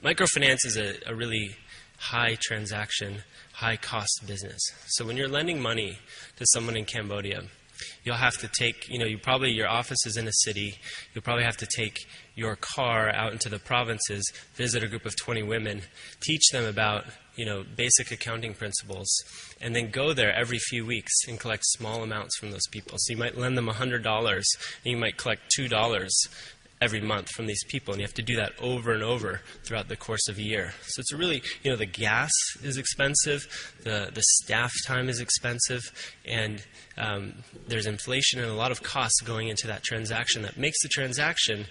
Microfinance is a really high transaction, high cost business. So when you're lending money to someone in Cambodia, you'll have to take, your office is in a city. You'll probably have to take your car out into the provinces, visit a group of 20 women, teach them about, basic accounting principles, and then go there every few weeks and collect small amounts from those people. So you might lend them $100, and you might collect $2 every month from these people, and you have to do that over and over throughout the course of a year. So it's a really, the gas is expensive, the staff time is expensive, and there's inflation and a lot of costs going into that transaction that makes the transaction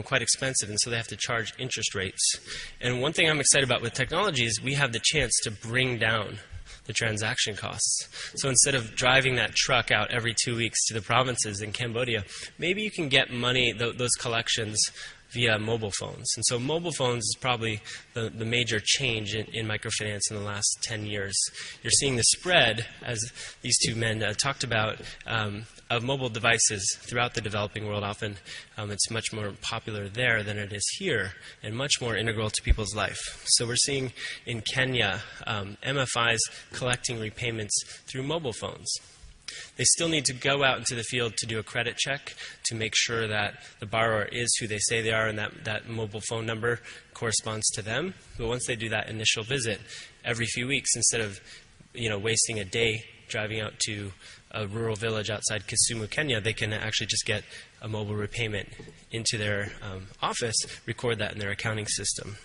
quite expensive, and so they have to charge interest rates. And one thing I'm excited about with technology is we have the chance to bring down the transaction costs. So instead of driving that truck out every 2 weeks to the provinces in Cambodia, maybe you can get money, those collections, via mobile phones. And so mobile phones is probably the major change in microfinance in the last 10 years. You're seeing the spread, as these two men talked about, of mobile devices throughout the developing world. Often it's much more popular there than it is here, and much more integral to people's life. So we're seeing in Kenya MFIs collecting repayments through mobile phones. They still need to go out into the field to do a credit check to make sure that the borrower is who they say they are and that mobile phone number corresponds to them. But once they do that initial visit, every few weeks, instead of wasting a day driving out to a rural village outside Kisumu, Kenya, they can actually just get a mobile repayment into their office, record that in their accounting system.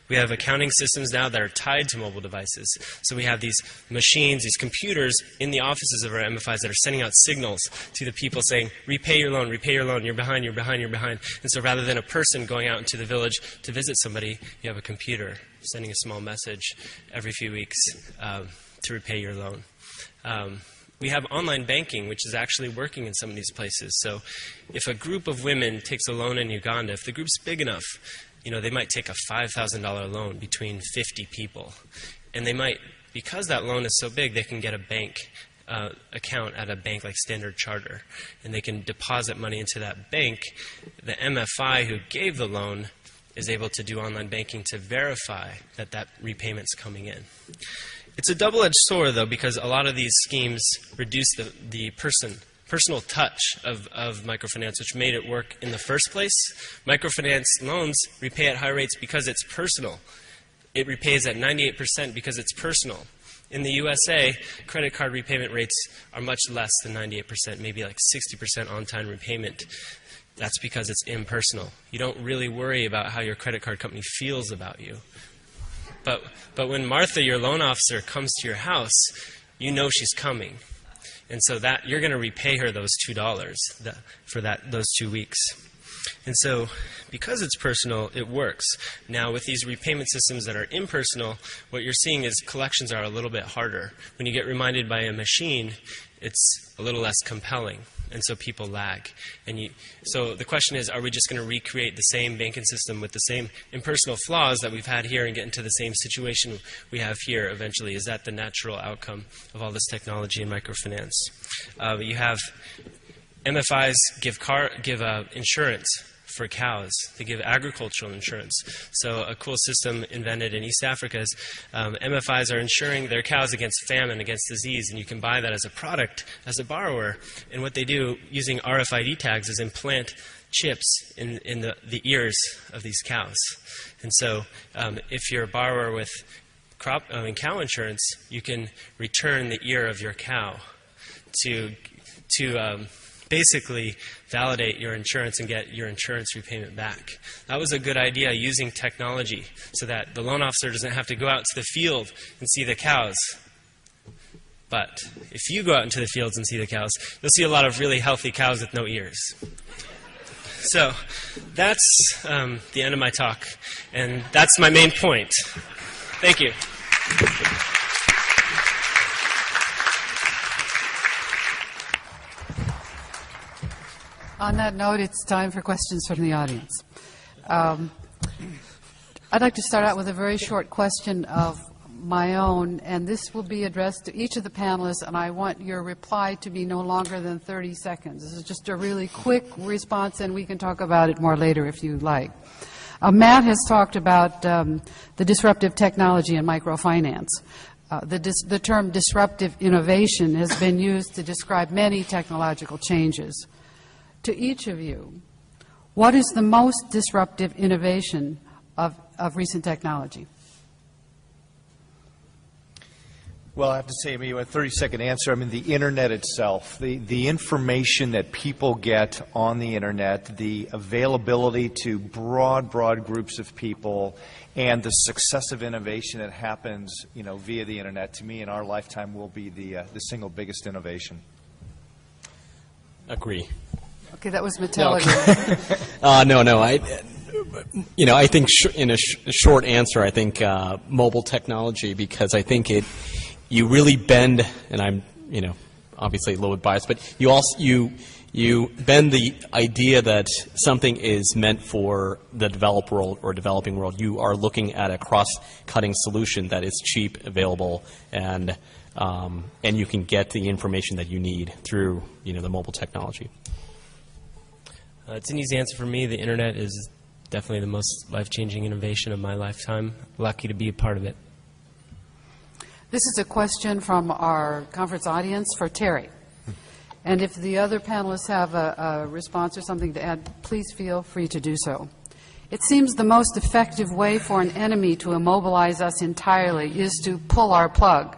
We have accounting systems now that are tied to mobile devices. So we have these machines, these computers in the offices of our MFIs that are sending out signals to the people saying, repay your loan, you're behind, you're behind, you're behind. And so rather than a person going out into the village to visit somebody, you have a computer sending a small message every few weeks to repay your loan. We have online banking, which is actually working in some of these places. So if a group of women takes a loan in Uganda, if the group's big enough, they might take a $5,000 loan between 50 people. And they might, because that loan is so big, they can get a bank account at a bank like Standard Chartered. And they can deposit money into that bank. The MFI who gave the loan is able to do online banking to verify that that repayment's coming in. It's a double-edged sword, though, because a lot of these schemes reduce the personal touch of microfinance, which made it work in the first place. Microfinance loans repay at high rates because it's personal. It repays at 98% because it's personal. In the USA, credit card repayment rates are much less than 98%, maybe like 60% on-time repayment. That's because it's impersonal. You don't really worry about how your credit card company feels about you. But when Martha, your loan officer, comes to your house, you know she's coming. And so that you're going to repay her those $2 for those 2 weeks. And so because it's personal, it works. Now with these repayment systems that are impersonal, what you're seeing is collections are a little bit harder. When you get reminded by a machine, it's a little less compelling. And so people lag. So the question is, are we just going to recreate the same banking system with the same impersonal flaws that we've had here and get into the same situation we have here eventually? Is that the natural outcome of all this technology in microfinance? You have MFIs give insurance for cows. They give agricultural insurance. So a cool system invented in East Africa is MFIs are insuring their cows against famine, against disease, and you can buy that as a product as a borrower. And what they do using RFID tags is implant chips in the ears of these cows. And so if you're a borrower with cow insurance, you can return the ear of your cow to basically validate your insurance and get your insurance repayment back. That was a good idea, using technology so that the loan officer doesn't have to go out to the field and see the cows. But if you go out into the fields and see the cows, you'll see a lot of really healthy cows with no ears. So that's the end of my talk, and that's my main point. Thank you. On that note, it's time for questions from the audience. I'd like to start out with a very short question of my own, and this will be addressed to each of the panelists, and I want your reply to be no longer than 30 seconds. This is just a really quick response, and we can talk about it more later if you like. Matt has talked about the disruptive technology in microfinance. The term disruptive innovation has been used to describe many technological changes. To each of you, what is the most disruptive innovation of recent technology? Well, I have to say, I mean, a 30-second answer. I mean, the Internet itself, the information that people get on the Internet, the availability to broad groups of people, and the success of innovation that happens, you know, via the Internet, to me, in our lifetime, will be the single biggest innovation. Agree. Okay, that was Metallica. No. I think in a short answer, I think mobile technology, because I think you really bend, and I'm, obviously a little bit biased, but you bend the idea that something is meant for the developed world or developing world. You are looking at a cross-cutting solution that is cheap, available, and you can get the information that you need through, the mobile technology. It's an easy answer for me. The Internet is definitely the most life-changing innovation of my lifetime. Lucky to be a part of it. This is a question from our conference audience for Teri. And if the other panelists have a response or something to add, please feel free to do so. It seems the most effective way for an enemy to immobilize us entirely is to pull our plug.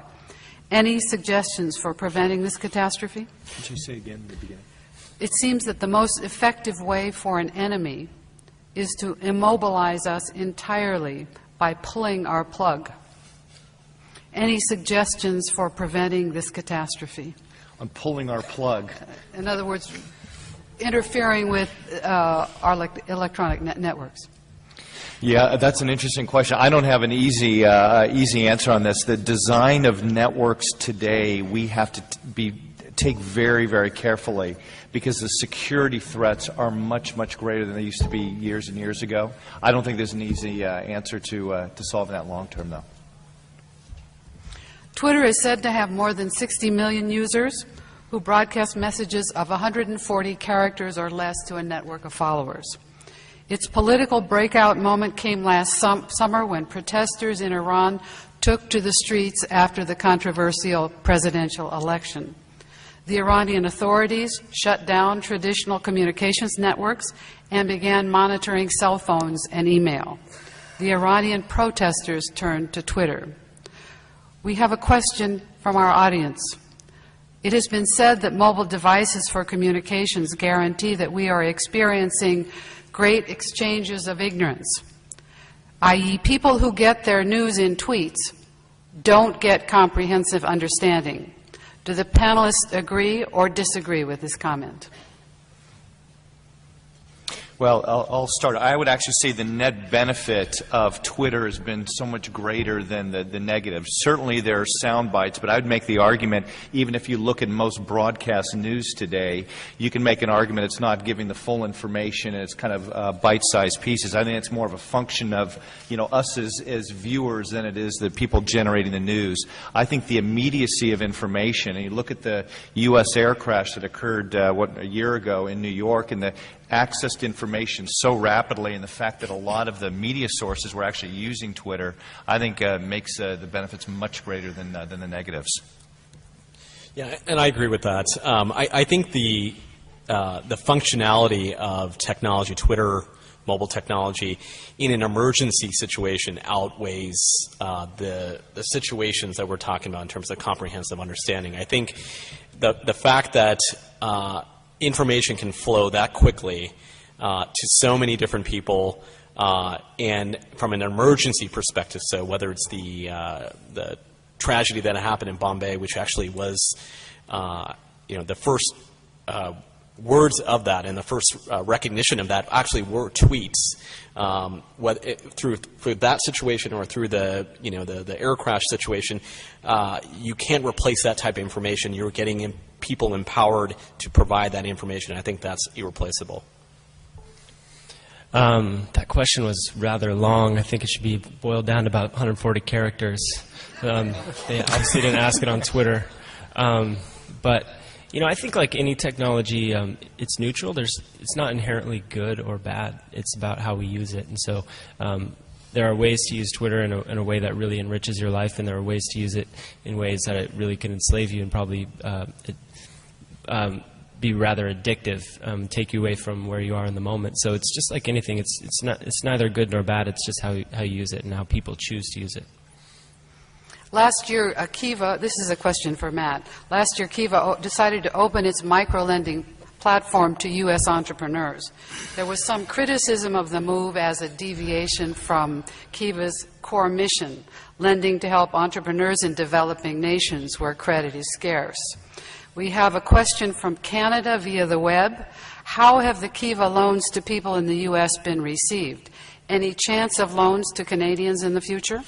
Any suggestions for preventing this catastrophe? Could you say again in the beginning? It seems that the most effective way for an enemy is to immobilize us entirely by pulling our plug. Any suggestions for preventing this catastrophe? On pulling our plug. In other words, interfering with our electronic networks. Yeah, that's an interesting question. I don't have an easy answer on this. The design of networks today, we have to take very carefully, because the security threats are much greater than they used to be years and years ago. I don't think there's an easy answer to solving that long term, though. Twitter is said to have more than 60 million users who broadcast messages of 140 characters or less to a network of followers. Its political breakout moment came last summer when protesters in Iran took to the streets after the controversial presidential election. The Iranian authorities shut down traditional communications networks and began monitoring cell phones and email. The Iranian protesters turned to Twitter. We have a question from our audience. It has been said that mobile devices for communications guarantee that we are experiencing great exchanges of ignorance, i.e., people who get their news in tweets don't get comprehensive understanding. Do the panelists agree or disagree with this comment? Well, I'll start. I would actually say the net benefit of Twitter has been so much greater than the negative. Certainly there are sound bites, but I would make the argument, even if you look at most broadcast news today, you can make an argument it's not giving the full information and it's kind of bite-sized pieces. I think it's more of a function of, us as viewers than it is the people generating the news. I think the immediacy of information, and you look at the U.S. air crash that occurred, a year ago in New York, and the access to information so rapidly, and the fact that a lot of the media sources were actually using Twitter, I think makes the benefits much greater than the negatives. Yeah, and I agree with that. I think the functionality of technology, Twitter, mobile technology, in an emergency situation outweighs the situations that we're talking about in terms of comprehensive understanding. I think the fact that information can flow that quickly to so many different people, and from an emergency perspective, so whether it's the tragedy that happened in Bombay, which actually was the first words of that and the first recognition of that actually were tweets. Through that situation or through the air crash situation, you can't replace that type of information. You're getting people empowered to provide that information. I think that's irreplaceable. That question was rather long. I think it should be boiled down to about 140 characters. They obviously didn't ask it on Twitter. But I think like any technology, it's neutral. It's not inherently good or bad. It's about how we use it. And so there are ways to use Twitter in a way that really enriches your life, and there are ways to use it in ways that it really can enslave you and probably be rather addictive, take you away from where you are in the moment. So it's just like anything. It's neither good nor bad. It's just how you use it and how people choose to use it. Last year, Kiva, this is a question for Matt. Last year, Kiva decided to open its micro-lending platform to U.S. entrepreneurs. There was some criticism of the move as a deviation from Kiva's core mission, lending to help entrepreneurs in developing nations where credit is scarce. We have a question from Canada via the web. How have the Kiva loans to people in the U.S. been received? Any chance of loans to Canadians in the future?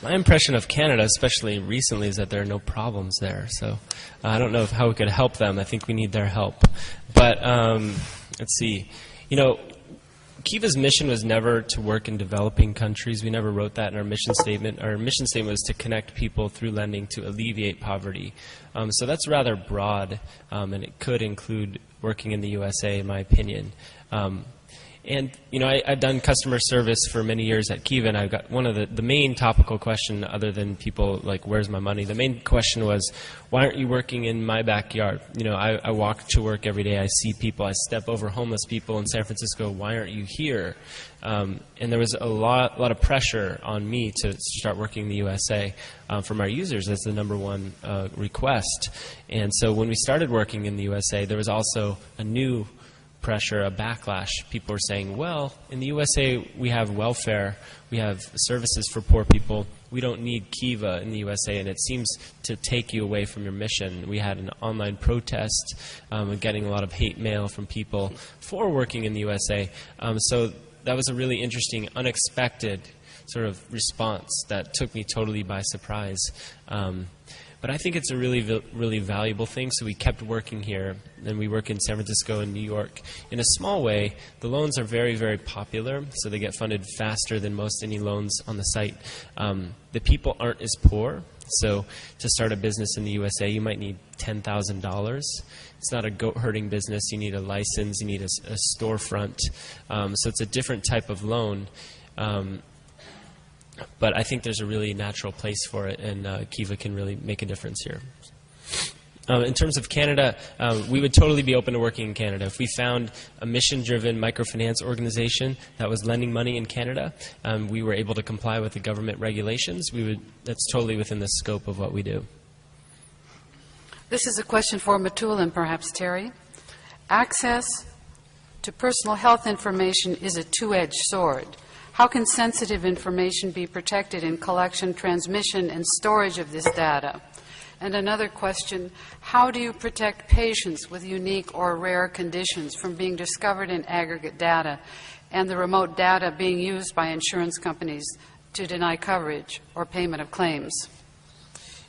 My impression of Canada, especially recently, is that there are no problems there. So I don't know how we could help them. I think we need their help. But let's see. You know, Kiva's mission was never to work in developing countries. We never wrote that in our mission statement. Our mission statement was to connect people through lending to alleviate poverty. So that's rather broad, and it could include working in the USA, in my opinion. And, you know, I've done customer service for many years at Kiva, and I've got one of the main topical question, other than people like, where's my money? The main question was, why aren't you working in my backyard? You know, I walk to work every day. I see people. I step over homeless people in San Francisco. Why aren't you here? And there was a lot of pressure on me to start working in the USA from our users as the number one request. And so when we started working in the USA, there was also a new pressure, a backlash. People were saying, well, in the USA we have welfare, we have services for poor people, we don't need Kiva in the USA, and it seems to take you away from your mission. We had an online protest and getting a lot of hate mail from people for working in the USA. So that was a really interesting, unexpected sort of response that took me totally by surprise. But I think it's a really valuable thing, so we kept working here. And we work in San Francisco and New York. In a small way, the loans are very, very popular, so they get funded faster than most any loans on the site. The people aren't as poor, so to start a business in the USA, you might need $10,000. It's not a goat herding business. You need a license. You need a storefront. So it's a different type of loan. But I think there's a really natural place for it, and Kiva can really make a difference here. In terms of Canada, we would totally be open to working in Canada. If we found a mission-driven microfinance organization that was lending money in Canada, we were able to comply with the government regulations, that's totally within the scope of what we do. This is a question for Matul and perhaps Teri. Access to personal health information is a two-edged sword. How can sensitive information be protected in collection, transmission, and storage of this data? And another question, how do you protect patients with unique or rare conditions from being discovered in aggregate data and the remote data being used by insurance companies to deny coverage or payment of claims?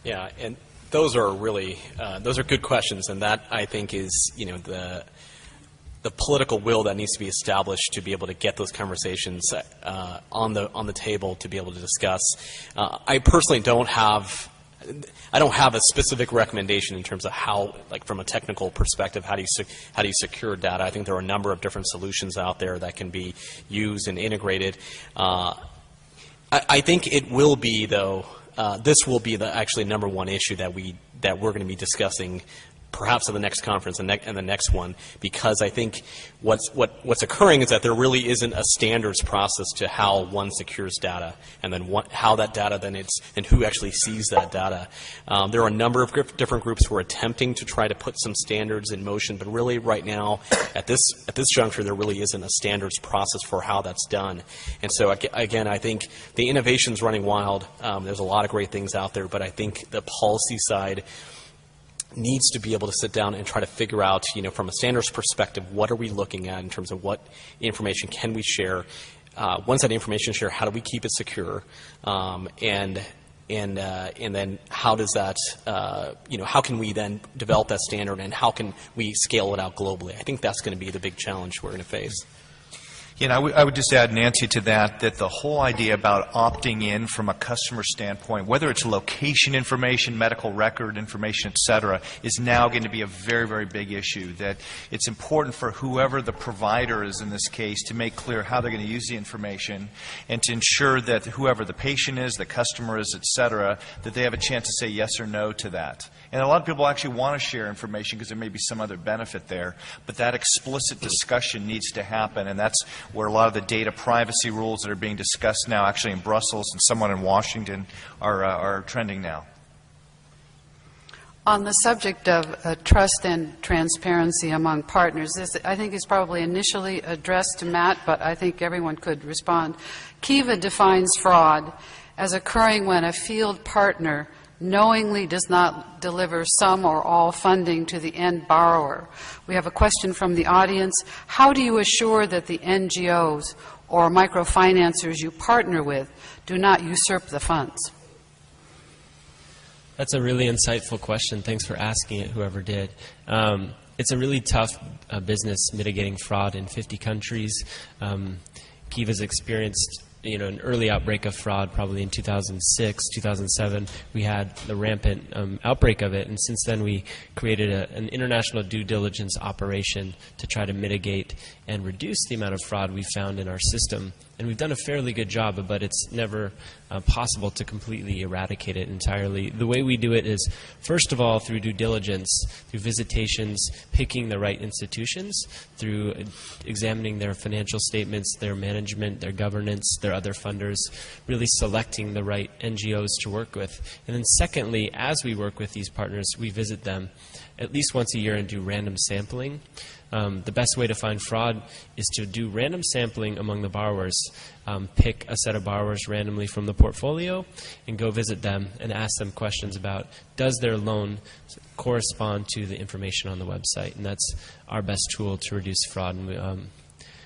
Yeah, and those are really, those are good questions, and that, I think, is, you know, the political will that needs to be established to be able to get those conversations on the table to be able to discuss. I personally don't have a specific recommendation in terms of how, like from a technical perspective, how do you secure data. I think there are a number of different solutions out there that can be used and integrated. I think it will be, though, this will be the actually number one issue that we're going to be discussing perhaps at the next conference and the next one, because I think what's occurring is that there really isn't a standards process to how one secures data, and then how that data and who actually sees that data. There are a number of different groups who are attempting to try to put some standards in motion, but really right now at this juncture there really isn't a standards process for how that's done. And so again, I think the innovation's running wild. There's a lot of great things out there, but I think the policy side needs to be able to sit down and try to figure out, you know, from a standards perspective, what are we looking at in terms of what information can we share? Once that information is shared, how do we keep it secure? And then how does that, how can we then develop that standard, and how can we scale it out globally? I think that's going to be the big challenge we're going to face. You know, I would just add, Nancy, to that the whole idea about opting in from a customer standpoint, whether it's location information, medical record information, et cetera, is now going to be a very, very big issue. That it's important for whoever the provider is in this case to make clear how they're going to use the information, and to ensure that whoever the patient is, the customer is, et cetera, that they have a chance to say yes or no to that. And a lot of people actually want to share information because there may be some other benefit there, but that explicit discussion needs to happen, and that's where a lot of the data privacy rules that are being discussed now, actually in Brussels and somewhat in Washington, are trending now. On the subject of trust and transparency among partners, this I think is probably initially addressed to Matt, but I think everyone could respond. Kiva defines fraud as occurring when a field partner knowingly does not deliver some or all funding to the end borrower. We have a question from the audience. How do you assure that the NGOs or microfinancers you partner with do not usurp the funds? That's a really insightful question. Thanks for asking it, whoever did. It's a really tough business mitigating fraud in 50 countries. Kiva's experienced an early outbreak of fraud probably in 2006, 2007. We had the rampant outbreak of it, and since then we created an international due diligence operation to try to mitigate and reduce the amount of fraud we found in our system. And we've done a fairly good job, but it's never possible to completely eradicate it entirely. The way we do it is, first of all, through due diligence, through visitations, picking the right institutions, through examining their financial statements, their management, their governance, their other funders, really selecting the right NGOs to work with. And then secondly, as we work with these partners, we visit them at least once a year and do random sampling. The best way to find fraud is to do random sampling among the borrowers. Pick a set of borrowers randomly from the portfolio and go visit them and ask them questions about, does their loan correspond to the information on the website? And that's our best tool to reduce fraud. And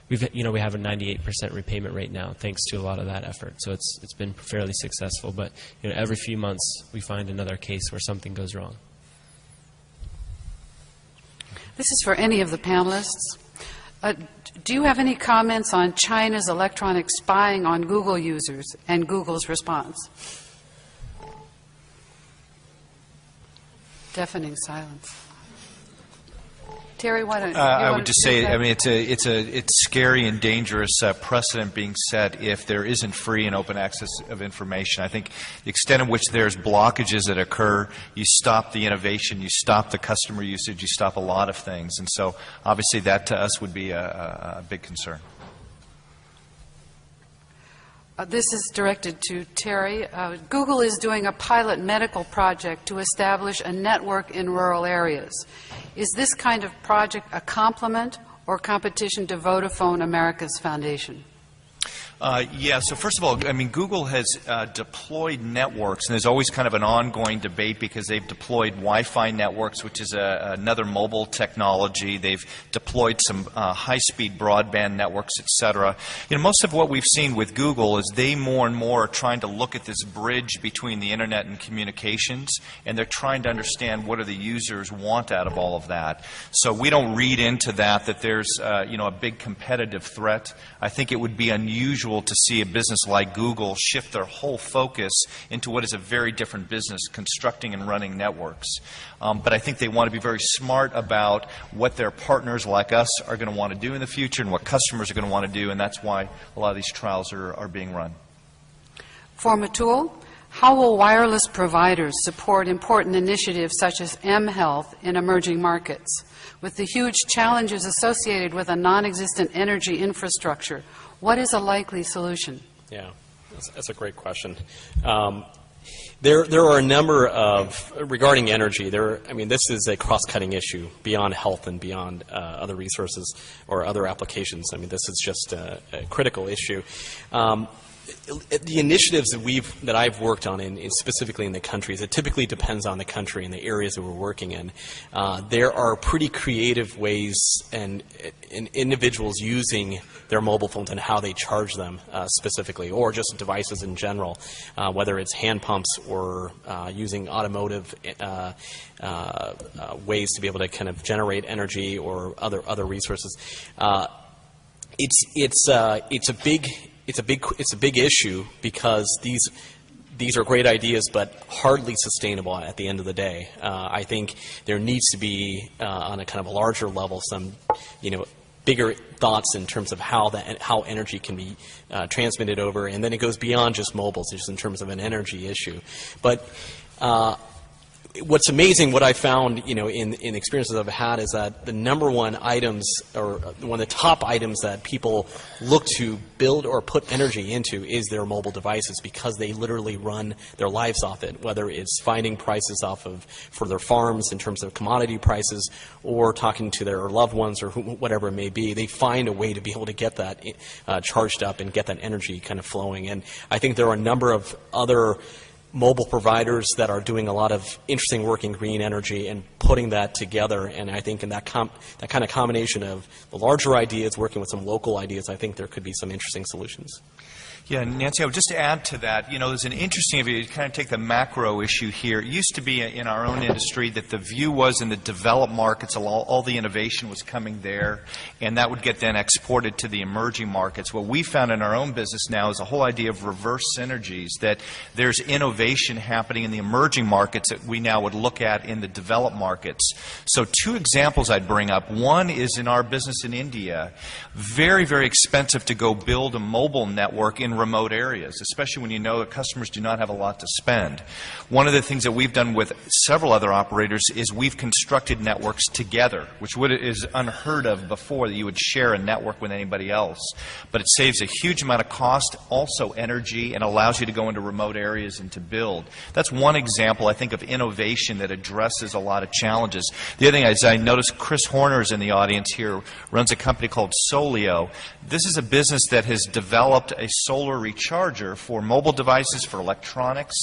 we have a 98% repayment rate now, thanks to a lot of that effort. So it's been fairly successful. But every few months we find another case where something goes wrong. This is for any of the panelists. Do you have any comments on China's electronic spying on Google users and Google's response? Deafening silence. Teri, why don't you? I would just say, it's scary and dangerous precedent being set if there isn't free and open access of information. I think the extent in which there's blockages that occur, you stop the innovation, you stop the customer usage, you stop a lot of things. And so, obviously, that to us would be a big concern. This is directed to Teri. Google is doing a pilot medical project to establish a network in rural areas. Is this kind of project a complement or competition to Vodafone America's foundation? Yeah, so first of all, Google has deployed networks, and there's always kind of an ongoing debate because they've deployed Wi-Fi networks, which is another mobile technology. They've deployed some high-speed broadband networks, et cetera. Most of what we've seen with Google is they more and more are trying to look at this bridge between the internet and communications, and they're trying to understand what do the users want out of all of that. So we don't read into that there's a big competitive threat. I think it would be unusual to see a business like Google shift their whole focus into what is a very different business, constructing and running networks. But I think they want to be very smart about what their partners like us are going to want to do in the future and what customers are going to want to do, and that's why a lot of these trials are being run. For Matul, how will wireless providers support important initiatives such as MHealth in emerging markets? With the huge challenges associated with a non-existent energy infrastructure, what is a likely solution? Yeah, that's a great question. There are a number of, regarding energy, this is a cross-cutting issue beyond health and beyond other resources or other applications. This is just a critical issue. The initiatives that I've worked on, specifically in the countries, it typically depends on the country and the areas that we're working in. There are pretty creative ways and individuals using their mobile phones and how they charge them specifically, or just devices in general, whether it's hand pumps or using automotive ways to be able to kind of generate energy or other resources. It's a big issue because these are great ideas, but hardly sustainable at the end of the day. I think there needs to be, on a kind of a larger level, some, bigger thoughts in terms of how energy can be transmitted over, and then it goes beyond just mobiles, just in terms of an energy issue. But what's amazing, what I found, in experiences I've had, is that the number one items, or one of the top items that people look to build or put energy into, is their mobile devices, because they literally run their lives off it, whether it's finding prices for their farms in terms of commodity prices, or talking to their loved ones, or whatever it may be. They find a way to be able to get that charged up and get that energy kind of flowing. And I think there are a number of other mobile providers that are doing a lot of interesting work in green energy and putting that together. And I think in that kind of combination of the larger ideas working with some local ideas, I think there could be some interesting solutions. Yeah, Nancy, I would just add to that, there's an interesting, if you kind of take the macro issue here, it used to be in our own industry that the view was in the developed markets, all the innovation was coming there, and that would get then exported to the emerging markets. What we found in our own business now is a whole idea of reverse synergies, that there's innovation happening in the emerging markets that we now would look at in the developed markets. So 2 examples I'd bring up. One is in our business in India. Very, very expensive to go build a mobile network in remote areas, especially when you know that customers do not have a lot to spend. One of the things that we've done with several other operators is we've constructed networks together, which is unheard of before, that you would share a network with anybody else. But it saves a huge amount of cost, also energy, and allows you to go into remote areas and to build. That's one example, I think, of innovation that addresses a lot of challenges. The other thing is, I noticed Chris Horner's in the audience here, runs a company called Solio. This is a business that has developed a solar recharger for mobile devices, for electronics,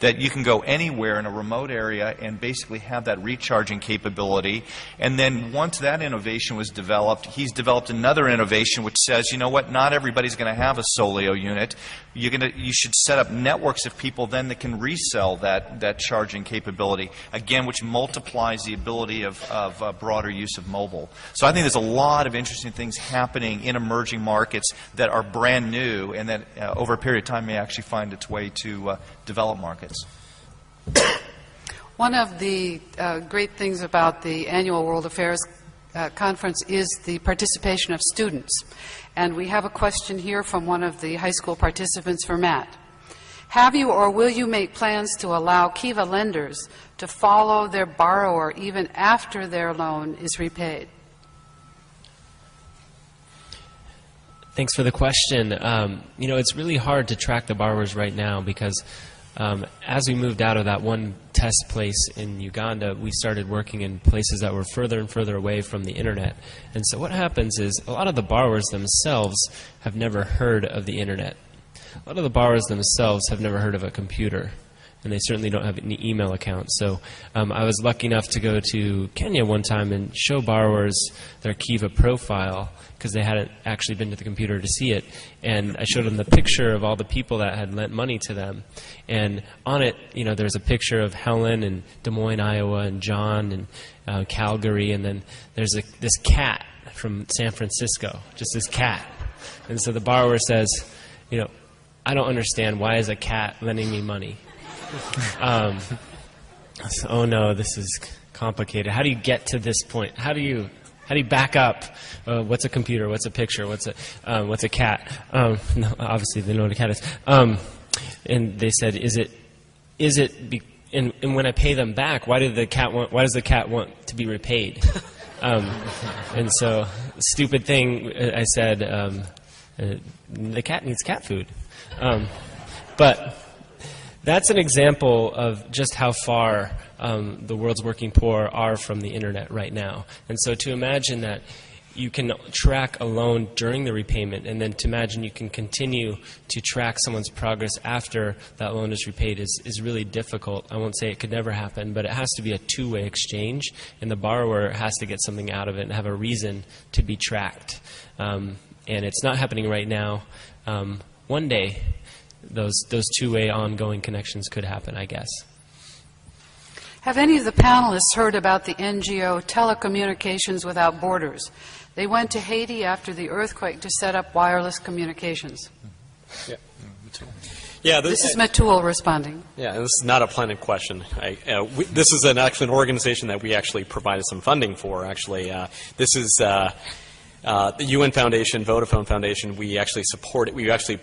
that you can go anywhere in a remote area and basically have that recharging capability. And then once that innovation was developed, he's developed another innovation which says, you know what, not everybody's going to have a Solio unit. You should set up networks of people then that can resell that charging capability, again, which multiplies the ability of broader use of mobile. So I think there's a lot of interesting things happening in emerging markets that are brand new and that over a period of time may actually find its way to developed markets. One of the great things about the annual World Affairs conference is the participation of students. And we have a question here from one of the high school participants for Matt. Have you or will you make plans to allow Kiva lenders to follow their borrower even after their loan is repaid? Thanks for the question. It's really hard to track the borrowers right now because as we moved out of that one test place in Uganda, we started working in places that were further and further away from the internet. And so what happens is a lot of the borrowers themselves have never heard of the internet. A lot of the borrowers themselves have never heard of a computer, and they certainly don't have any email accounts. So I was lucky enough to go to Kenya one time and show borrowers their Kiva profile because they hadn't actually been to the computer to see it. And I showed them the picture of all the people that had lent money to them. And on it, there's a picture of Helen and Des Moines, Iowa, and John and Calgary. And then there's this cat from San Francisco, just this cat. And so the borrower says, I don't understand. Why is a cat lending me money? Oh no, this is complicated. How do you get to this point? How do you back up? What's a computer? What's a picture? What's a cat? No, obviously they know what a cat is. And they said, and when I pay them back, why does the cat want to be repaid? And so, stupid thing, I said, the cat needs cat food. But that's an example of just how far the world's working poor are from the internet right now. And so to imagine that you can track a loan during the repayment, and then to imagine you can continue to track someone's progress after that loan is repaid is really difficult. I won't say it could never happen, but it has to be a two-way exchange, and the borrower has to get something out of it and have a reason to be tracked. And it's not happening right now. One day, those two-way ongoing connections could happen, I guess. Have any of the panelists heard about the NGO Telecommunications Without Borders? They went to Haiti after the earthquake to set up wireless communications. Yeah, this is Matul responding. Yeah, this is not a planning question. This is actually an organization that we actually provided some funding for. Actually, this is the UN Foundation, Vodafone Foundation. We actually support it. We actually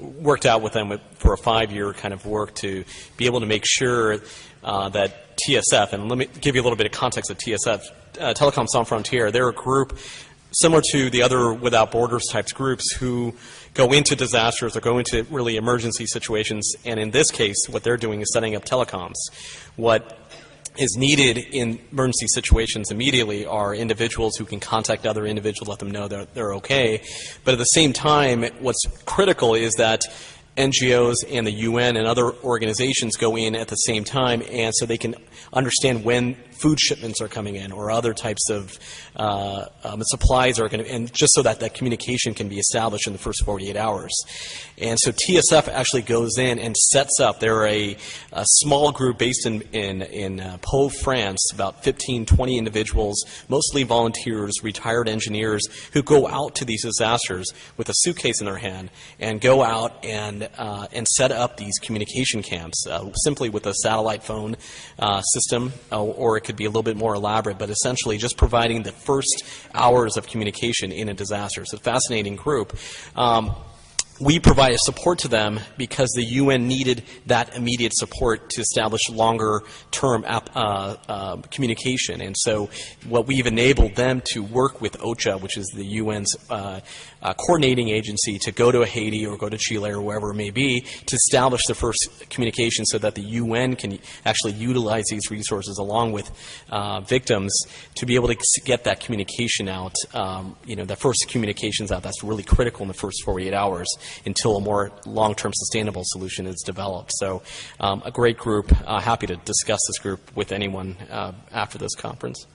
worked out with them for a 5-year kind of work to be able to make sure that TSF, and let me give you a little bit of context of TSF, Telecom Sans Frontières, they're a group similar to the other Without Borders types groups who go into disasters or go into really emergency situations, and in this case, what they're doing is setting up telecoms. What is needed in emergency situations immediately are individuals who can contact other individuals, let them know they're okay. But at the same time, what's critical is that NGOs and the UN and other organizations go in at the same time, and so they can understand when food shipments are coming in or other types of supplies are going to, and just so that that communication can be established in the first 48 hours. And so TSF actually goes in and sets up. They're a small group based in Pau, France, about 15, 20 individuals, mostly volunteers, retired engineers, who go out to these disasters with a suitcase in their hand and go out and set up these communication camps, simply with a satellite phone system, or it could be a little bit more elaborate, but essentially just providing the first hours of communication in a disaster. It's a fascinating group. We provided support to them because the UN needed that immediate support to establish longer-term communication. And so what we've enabled them to work with OCHA, which is the UN's coordinating agency, to go to Haiti or go to Chile or wherever it may be to establish the first communication so that the UN can actually utilize these resources along with victims to be able to get that communication out, the first communications out. That's really critical in the first 48 hours until a more long-term sustainable solution is developed. So a great group. Happy to discuss this group with anyone after this conference.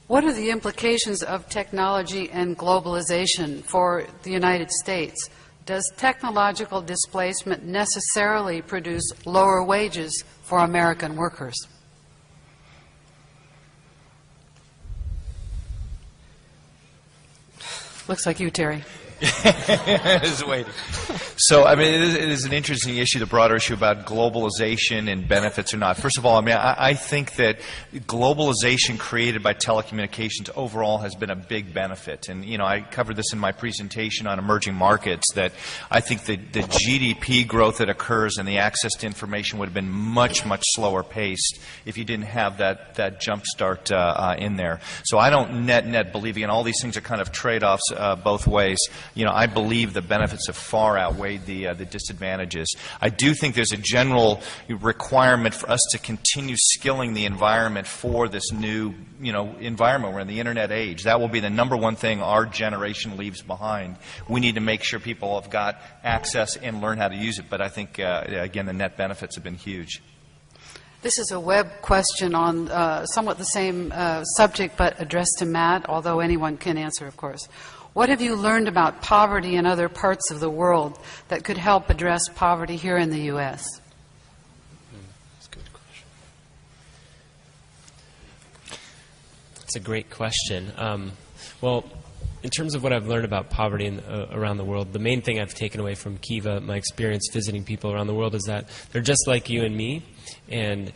What are the implications of technology and globalization for the United States? Does technological displacement necessarily produce lower wages for American workers? Looks like you, Terry. Just waiting. So, I mean, it is an interesting issue, the broader issue about globalization and benefits or not. First of all, I mean, I think that globalization created by telecommunications overall has been a big benefit. And, I covered this in my presentation on emerging markets, that I think the GDP growth that occurs and the access to information would have been much, much slower paced if you didn't have that jump start in there. So I don't net believe, and all these things are kind of trade-offs both ways. I believe the benefits have far outweighed the disadvantages. I do think there's a general requirement for us to continue skilling the environment for this new, environment. We're in the internet age. That will be the number one thing our generation leaves behind. We need to make sure people have got access and learn how to use it. But I think, again, the net benefits have been huge. This is a web question on somewhat the same subject, but addressed to Matt, although anyone can answer, of course. What have you learned about poverty in other parts of the world that could help address poverty here in the U.S.? That's a good question. That's a great question. Well, in terms of what I've learned about poverty around the world, the main thing I've taken away from Kiva, my experience visiting people around the world, is that they're just like you and me, and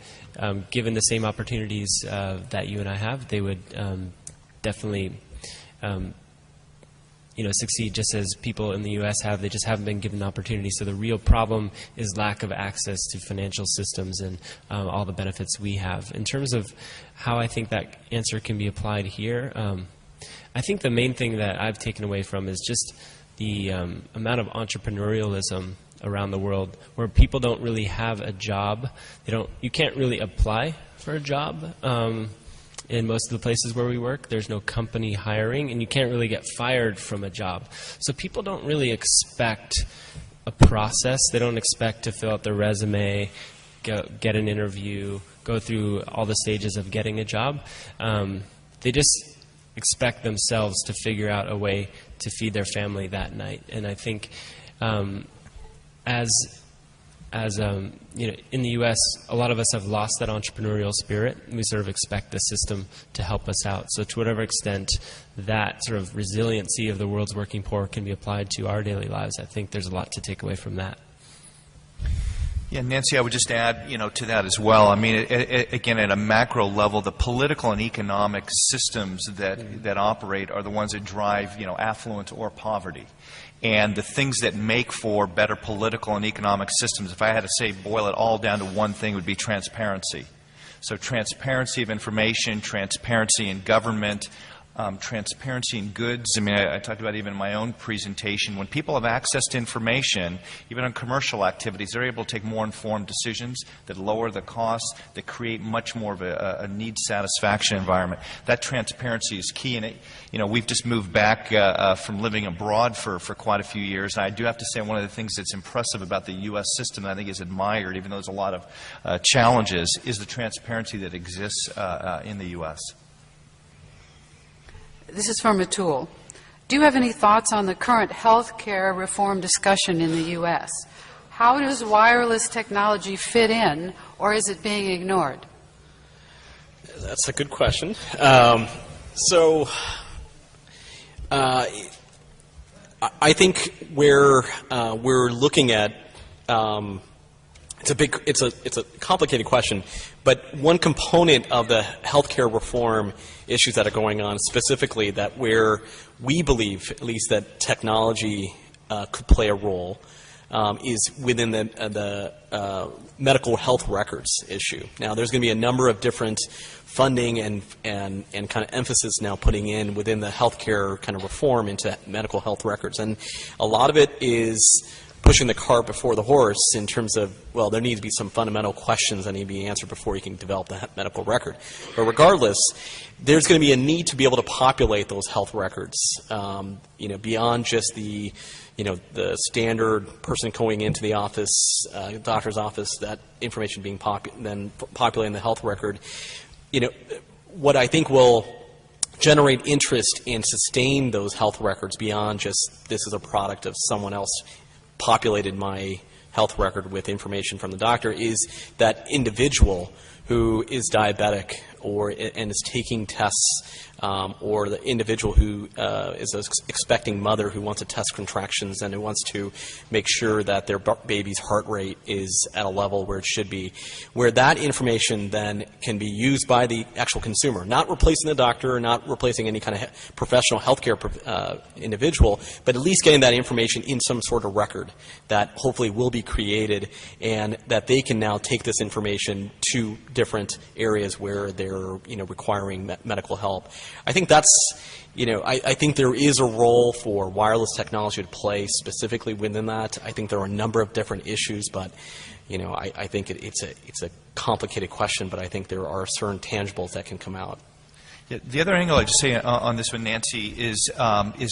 given the same opportunities that you and I have, they would definitely succeed just as people in the U.S. have. They just haven't been given the opportunity. So the real problem is lack of access to financial systems and all the benefits we have. In terms of how I think that answer can be applied here, I think the main thing that I've taken away from is just the amount of entrepreneurialism around the world where people don't really have a job. You can't really apply for a job. In most of the places where we work, there's no company hiring, and you can't really get fired from a job. So people don't really expect a process. They don't expect to fill out their resume, get an interview, go through all the stages of getting a job. They just expect themselves to figure out a way to feed their family that night. And I think in the U.S., a lot of us have lost that entrepreneurial spirit. We sort of expect the system to help us out. So to whatever extent that sort of resiliency of the world's working poor can be applied to our daily lives, I think there's a lot to take away from that. Yeah, Nancy, I would just add, to that as well. I mean, again, at a macro level, the political and economic systems that operate are the ones that drive, affluence or poverty. And the things that make for better political and economic systems, if I had to say boil it all down to one thing, would be transparency. So transparency of information, transparency in government, transparency in goods. I mean, I talked about even in my own presentation, when people have access to information, even on commercial activities, they're able to take more informed decisions that lower the costs, that create much more of a need satisfaction environment. That transparency is key. And we've just moved back from living abroad for quite a few years. I do have to say one of the things that's impressive about the U.S. system that I think is admired, even though there's a lot of challenges, is the transparency that exists in the U.S. This is from Atul. Do you have any thoughts on the current health care reform discussion in the U.S.? How does wireless technology fit in, or is it being ignored? That's a good question. I think we're looking at it's a complicated question, but one component of the healthcare reform issues that are going on, specifically that where we believe, at least, that technology could play a role, is within the medical health records issue. Now, there's going to be a number of different funding and kind of emphasis now putting in within the healthcare kind of reform into medical health records, and a lot of it is pushing the cart before the horse in terms of, well, there need to be some fundamental questions that need to be answered before you can develop the medical record. But regardless, there's going to be a need to be able to populate those health records, beyond just the standard person going into the office, doctor's office, that information being then populating the health record. What I think will generate interest and sustain those health records beyond just this is a product of someone else populated my health record with information from the doctor is that individual who is diabetic and is taking tests, or the individual who is an expecting mother who wants to test contractions and who wants to make sure that their baby's heart rate is at a level where it should be, where that information then can be used by the actual consumer, not replacing the doctor, not replacing any kind of professional healthcare individual, but at least getting that information in some sort of record that hopefully will be created, and that they can now take this information to different areas where they're requiring medical help. I think that's, I think there is a role for wireless technology to play specifically within that. I think there are a number of different issues, but I think it's a complicated question, but I think there are certain tangibles that can come out. Yeah, the other angle I'd just say on this one, Nancy, is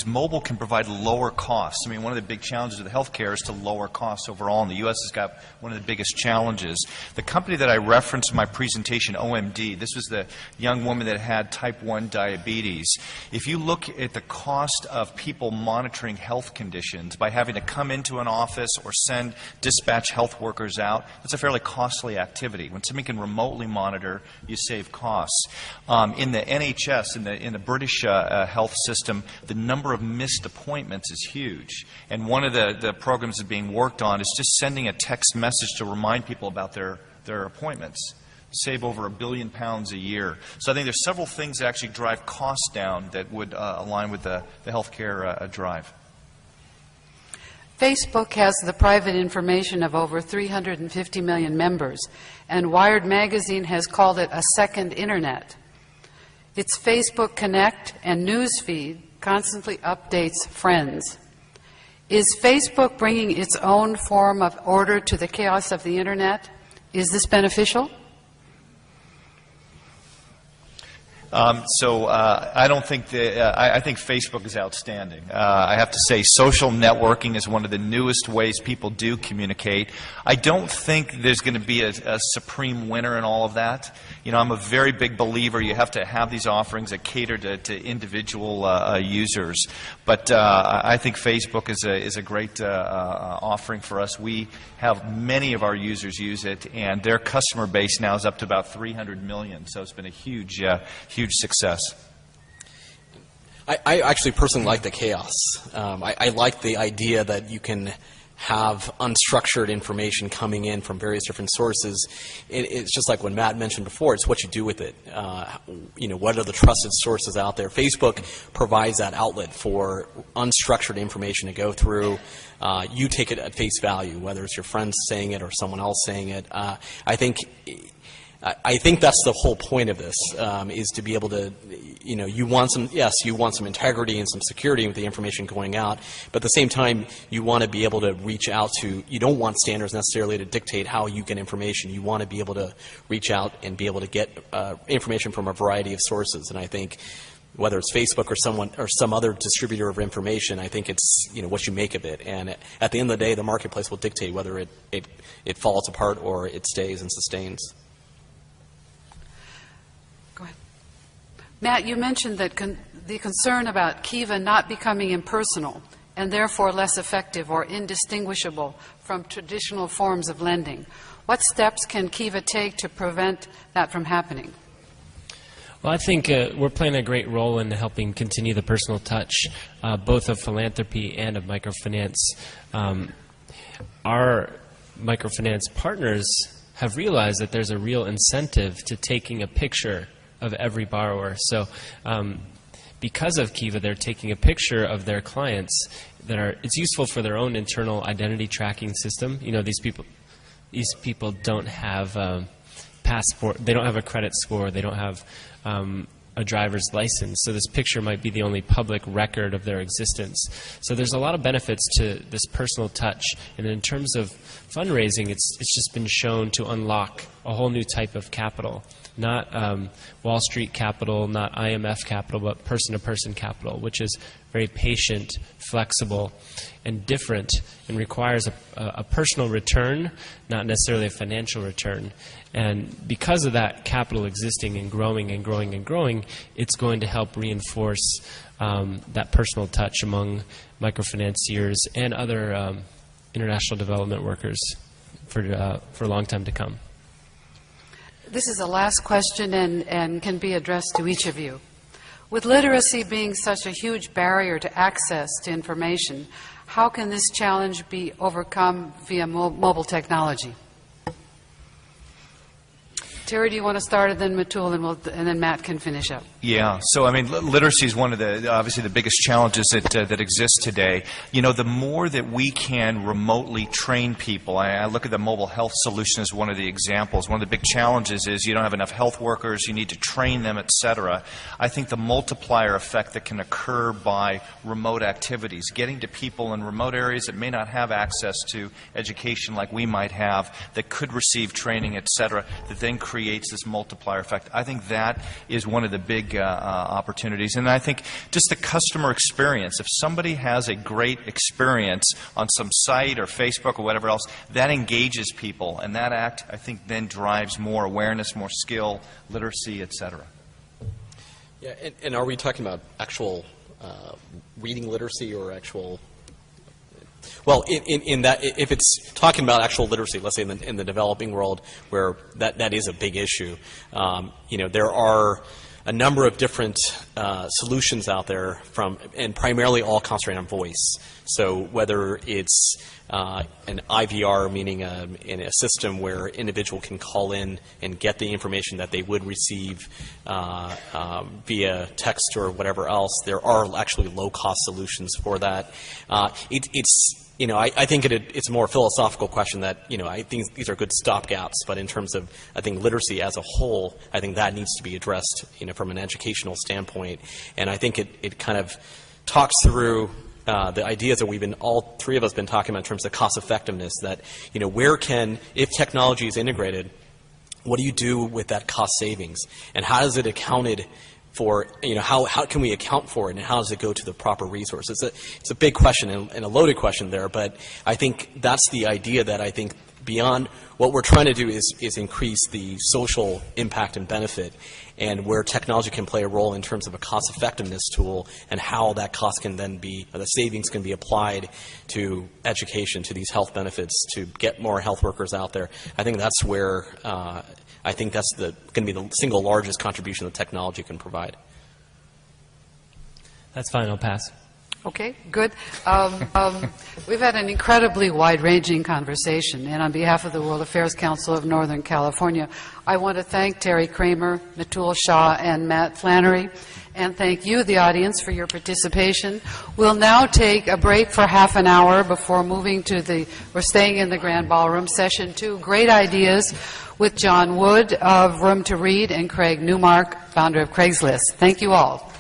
mobile can provide lower costs. I mean, one of the big challenges of the healthcare is to lower costs overall, and the U.S. has got one of the biggest challenges. The company that I referenced in my presentation, OMD, this was the young woman that had type 1 diabetes. If you look at the cost of people monitoring health conditions by having to come into an office or send dispatch health workers out, that's a fairly costly activity. When somebody can remotely monitor, you save costs. In the NHS, in the British health system, the number of missed appointments is huge. And one of the programs that's being worked on is just sending a text message to remind people about their appointments. Save over £1 billion a year. So I think there's several things that actually drive costs down that would align with the healthcare drive. Facebook has the private information of over 350 million members, and Wired magazine has called it a second internet. Its Facebook Connect and News feed constantly updates friends. Is Facebook bringing its own form of order to the chaos of the internet? Is this beneficial? I don't think I think Facebook is outstanding. I have to say social networking is one of the newest ways people do communicate. I don't think there's going to be a supreme winner in all of that. I'm a very big believer you have to have these offerings that cater to individual users. But I think Facebook is a great offering for us. We have many of our users use it, and their customer base now is up to about 300 million. So it's been a huge success. I actually personally like the chaos. I like the idea that you can have unstructured information coming in from various different sources. It's just like when Matt mentioned before, it's what you do with it. What are the trusted sources out there? Facebook provides that outlet for unstructured information to go through. You take it at face value, whether it's your friends saying it or someone else saying it. I think that's the whole point of this, is to be able to, you want some integrity and some security with the information going out, but at the same time, you want to be able to reach out to, you don't want standards necessarily to dictate how you get information. You want to be able to reach out and be able to get information from a variety of sources, and I think whether it's Facebook or some other distributor of information, I think it's what you make of it. And at the end of the day, the marketplace will dictate whether it falls apart or it stays and sustains. Go ahead. Matt, you mentioned that the concern about Kiva not becoming impersonal and therefore less effective or indistinguishable from traditional forms of lending. What steps can Kiva take to prevent that from happening? Well, I think we're playing a great role in helping continue the personal touch, both of philanthropy and of microfinance. Our microfinance partners have realized that there's a real incentive to taking a picture of every borrower. So because of Kiva, they're taking a picture of their clients it's useful for their own internal identity tracking system. These people don't have a passport, they don't have a credit score, they don't have a driver's license, so this picture might be the only public record of their existence. So there's a lot of benefits to this personal touch, and in terms of fundraising, it's just been shown to unlock a whole new type of capital. Not Wall Street capital, not IMF capital, but person-to-person capital, which is very patient, flexible, and different, and requires a personal return, not necessarily a financial return. And because of that capital existing and growing and growing and growing, it's going to help reinforce that personal touch among microfinanciers and other international development workers for a long time to come. This is the last question and can be addressed to each of you. With literacy being such a huge barrier to access to information, how can this challenge be overcome via mobile technology? Teri, do you want to start, and then Matul, and then Matt can finish up? Yeah. So, literacy is one of obviously the biggest challenges that exist today. The more that we can remotely train people, I look at the mobile health solution as one of the examples. One of the big challenges is you don't have enough health workers, you need to train them, et cetera. I think the multiplier effect that can occur by remote activities, getting to people in remote areas that may not have access to education like we might have, that could receive training, et cetera, that then creates this multiplier effect. I think that is one of the big opportunities. And I think just the customer experience. If somebody has a great experience on some site or Facebook or whatever else, that engages people. And that act, I think, then drives more awareness, more skill, literacy, et cetera. Yeah, and are we talking about actual reading literacy or actual... Well, in that, if it's talking about actual literacy, let's say in the developing world, where that is a big issue, there are a number of different solutions out there and primarily all concentrated on voice. So whether it's an IVR, meaning in a system where an individual can call in and get the information that they would receive via text or whatever else, there are actually low-cost solutions for that. I think it's a more philosophical question that, I think these are good stopgaps, but in terms of, I think, literacy as a whole, I think that needs to be addressed, from an educational standpoint. And I think it kind of talks through the ideas that all three of us been talking about in terms of cost effectiveness, that, if technology is integrated, what do you do with that cost savings? And how is it accounted for, how can we account for it, and how does it go to the proper resources? It's a big question and a loaded question there, but I think that's the idea that I think beyond what we're trying to do is increase the social impact and benefit, and where technology can play a role in terms of a cost effectiveness tool, and how that cost can then be, or the savings can be applied to education, to these health benefits, to get more health workers out there. I think that's where I think that's going to be the single largest contribution that technology can provide. That's fine. I'll pass. Okay, good. We've had an incredibly wide-ranging conversation, and on behalf of the World Affairs Council of Northern California, I want to thank Teri Kramer, Natul Shah, and Matt Flannery, and thank you, the audience, for your participation. We'll now take a break for half an hour before moving to we're staying in the Grand Ballroom, Session 2, Great Ideas, with John Wood of Room to Read and Craig Newmark, founder of Craigslist. Thank you all.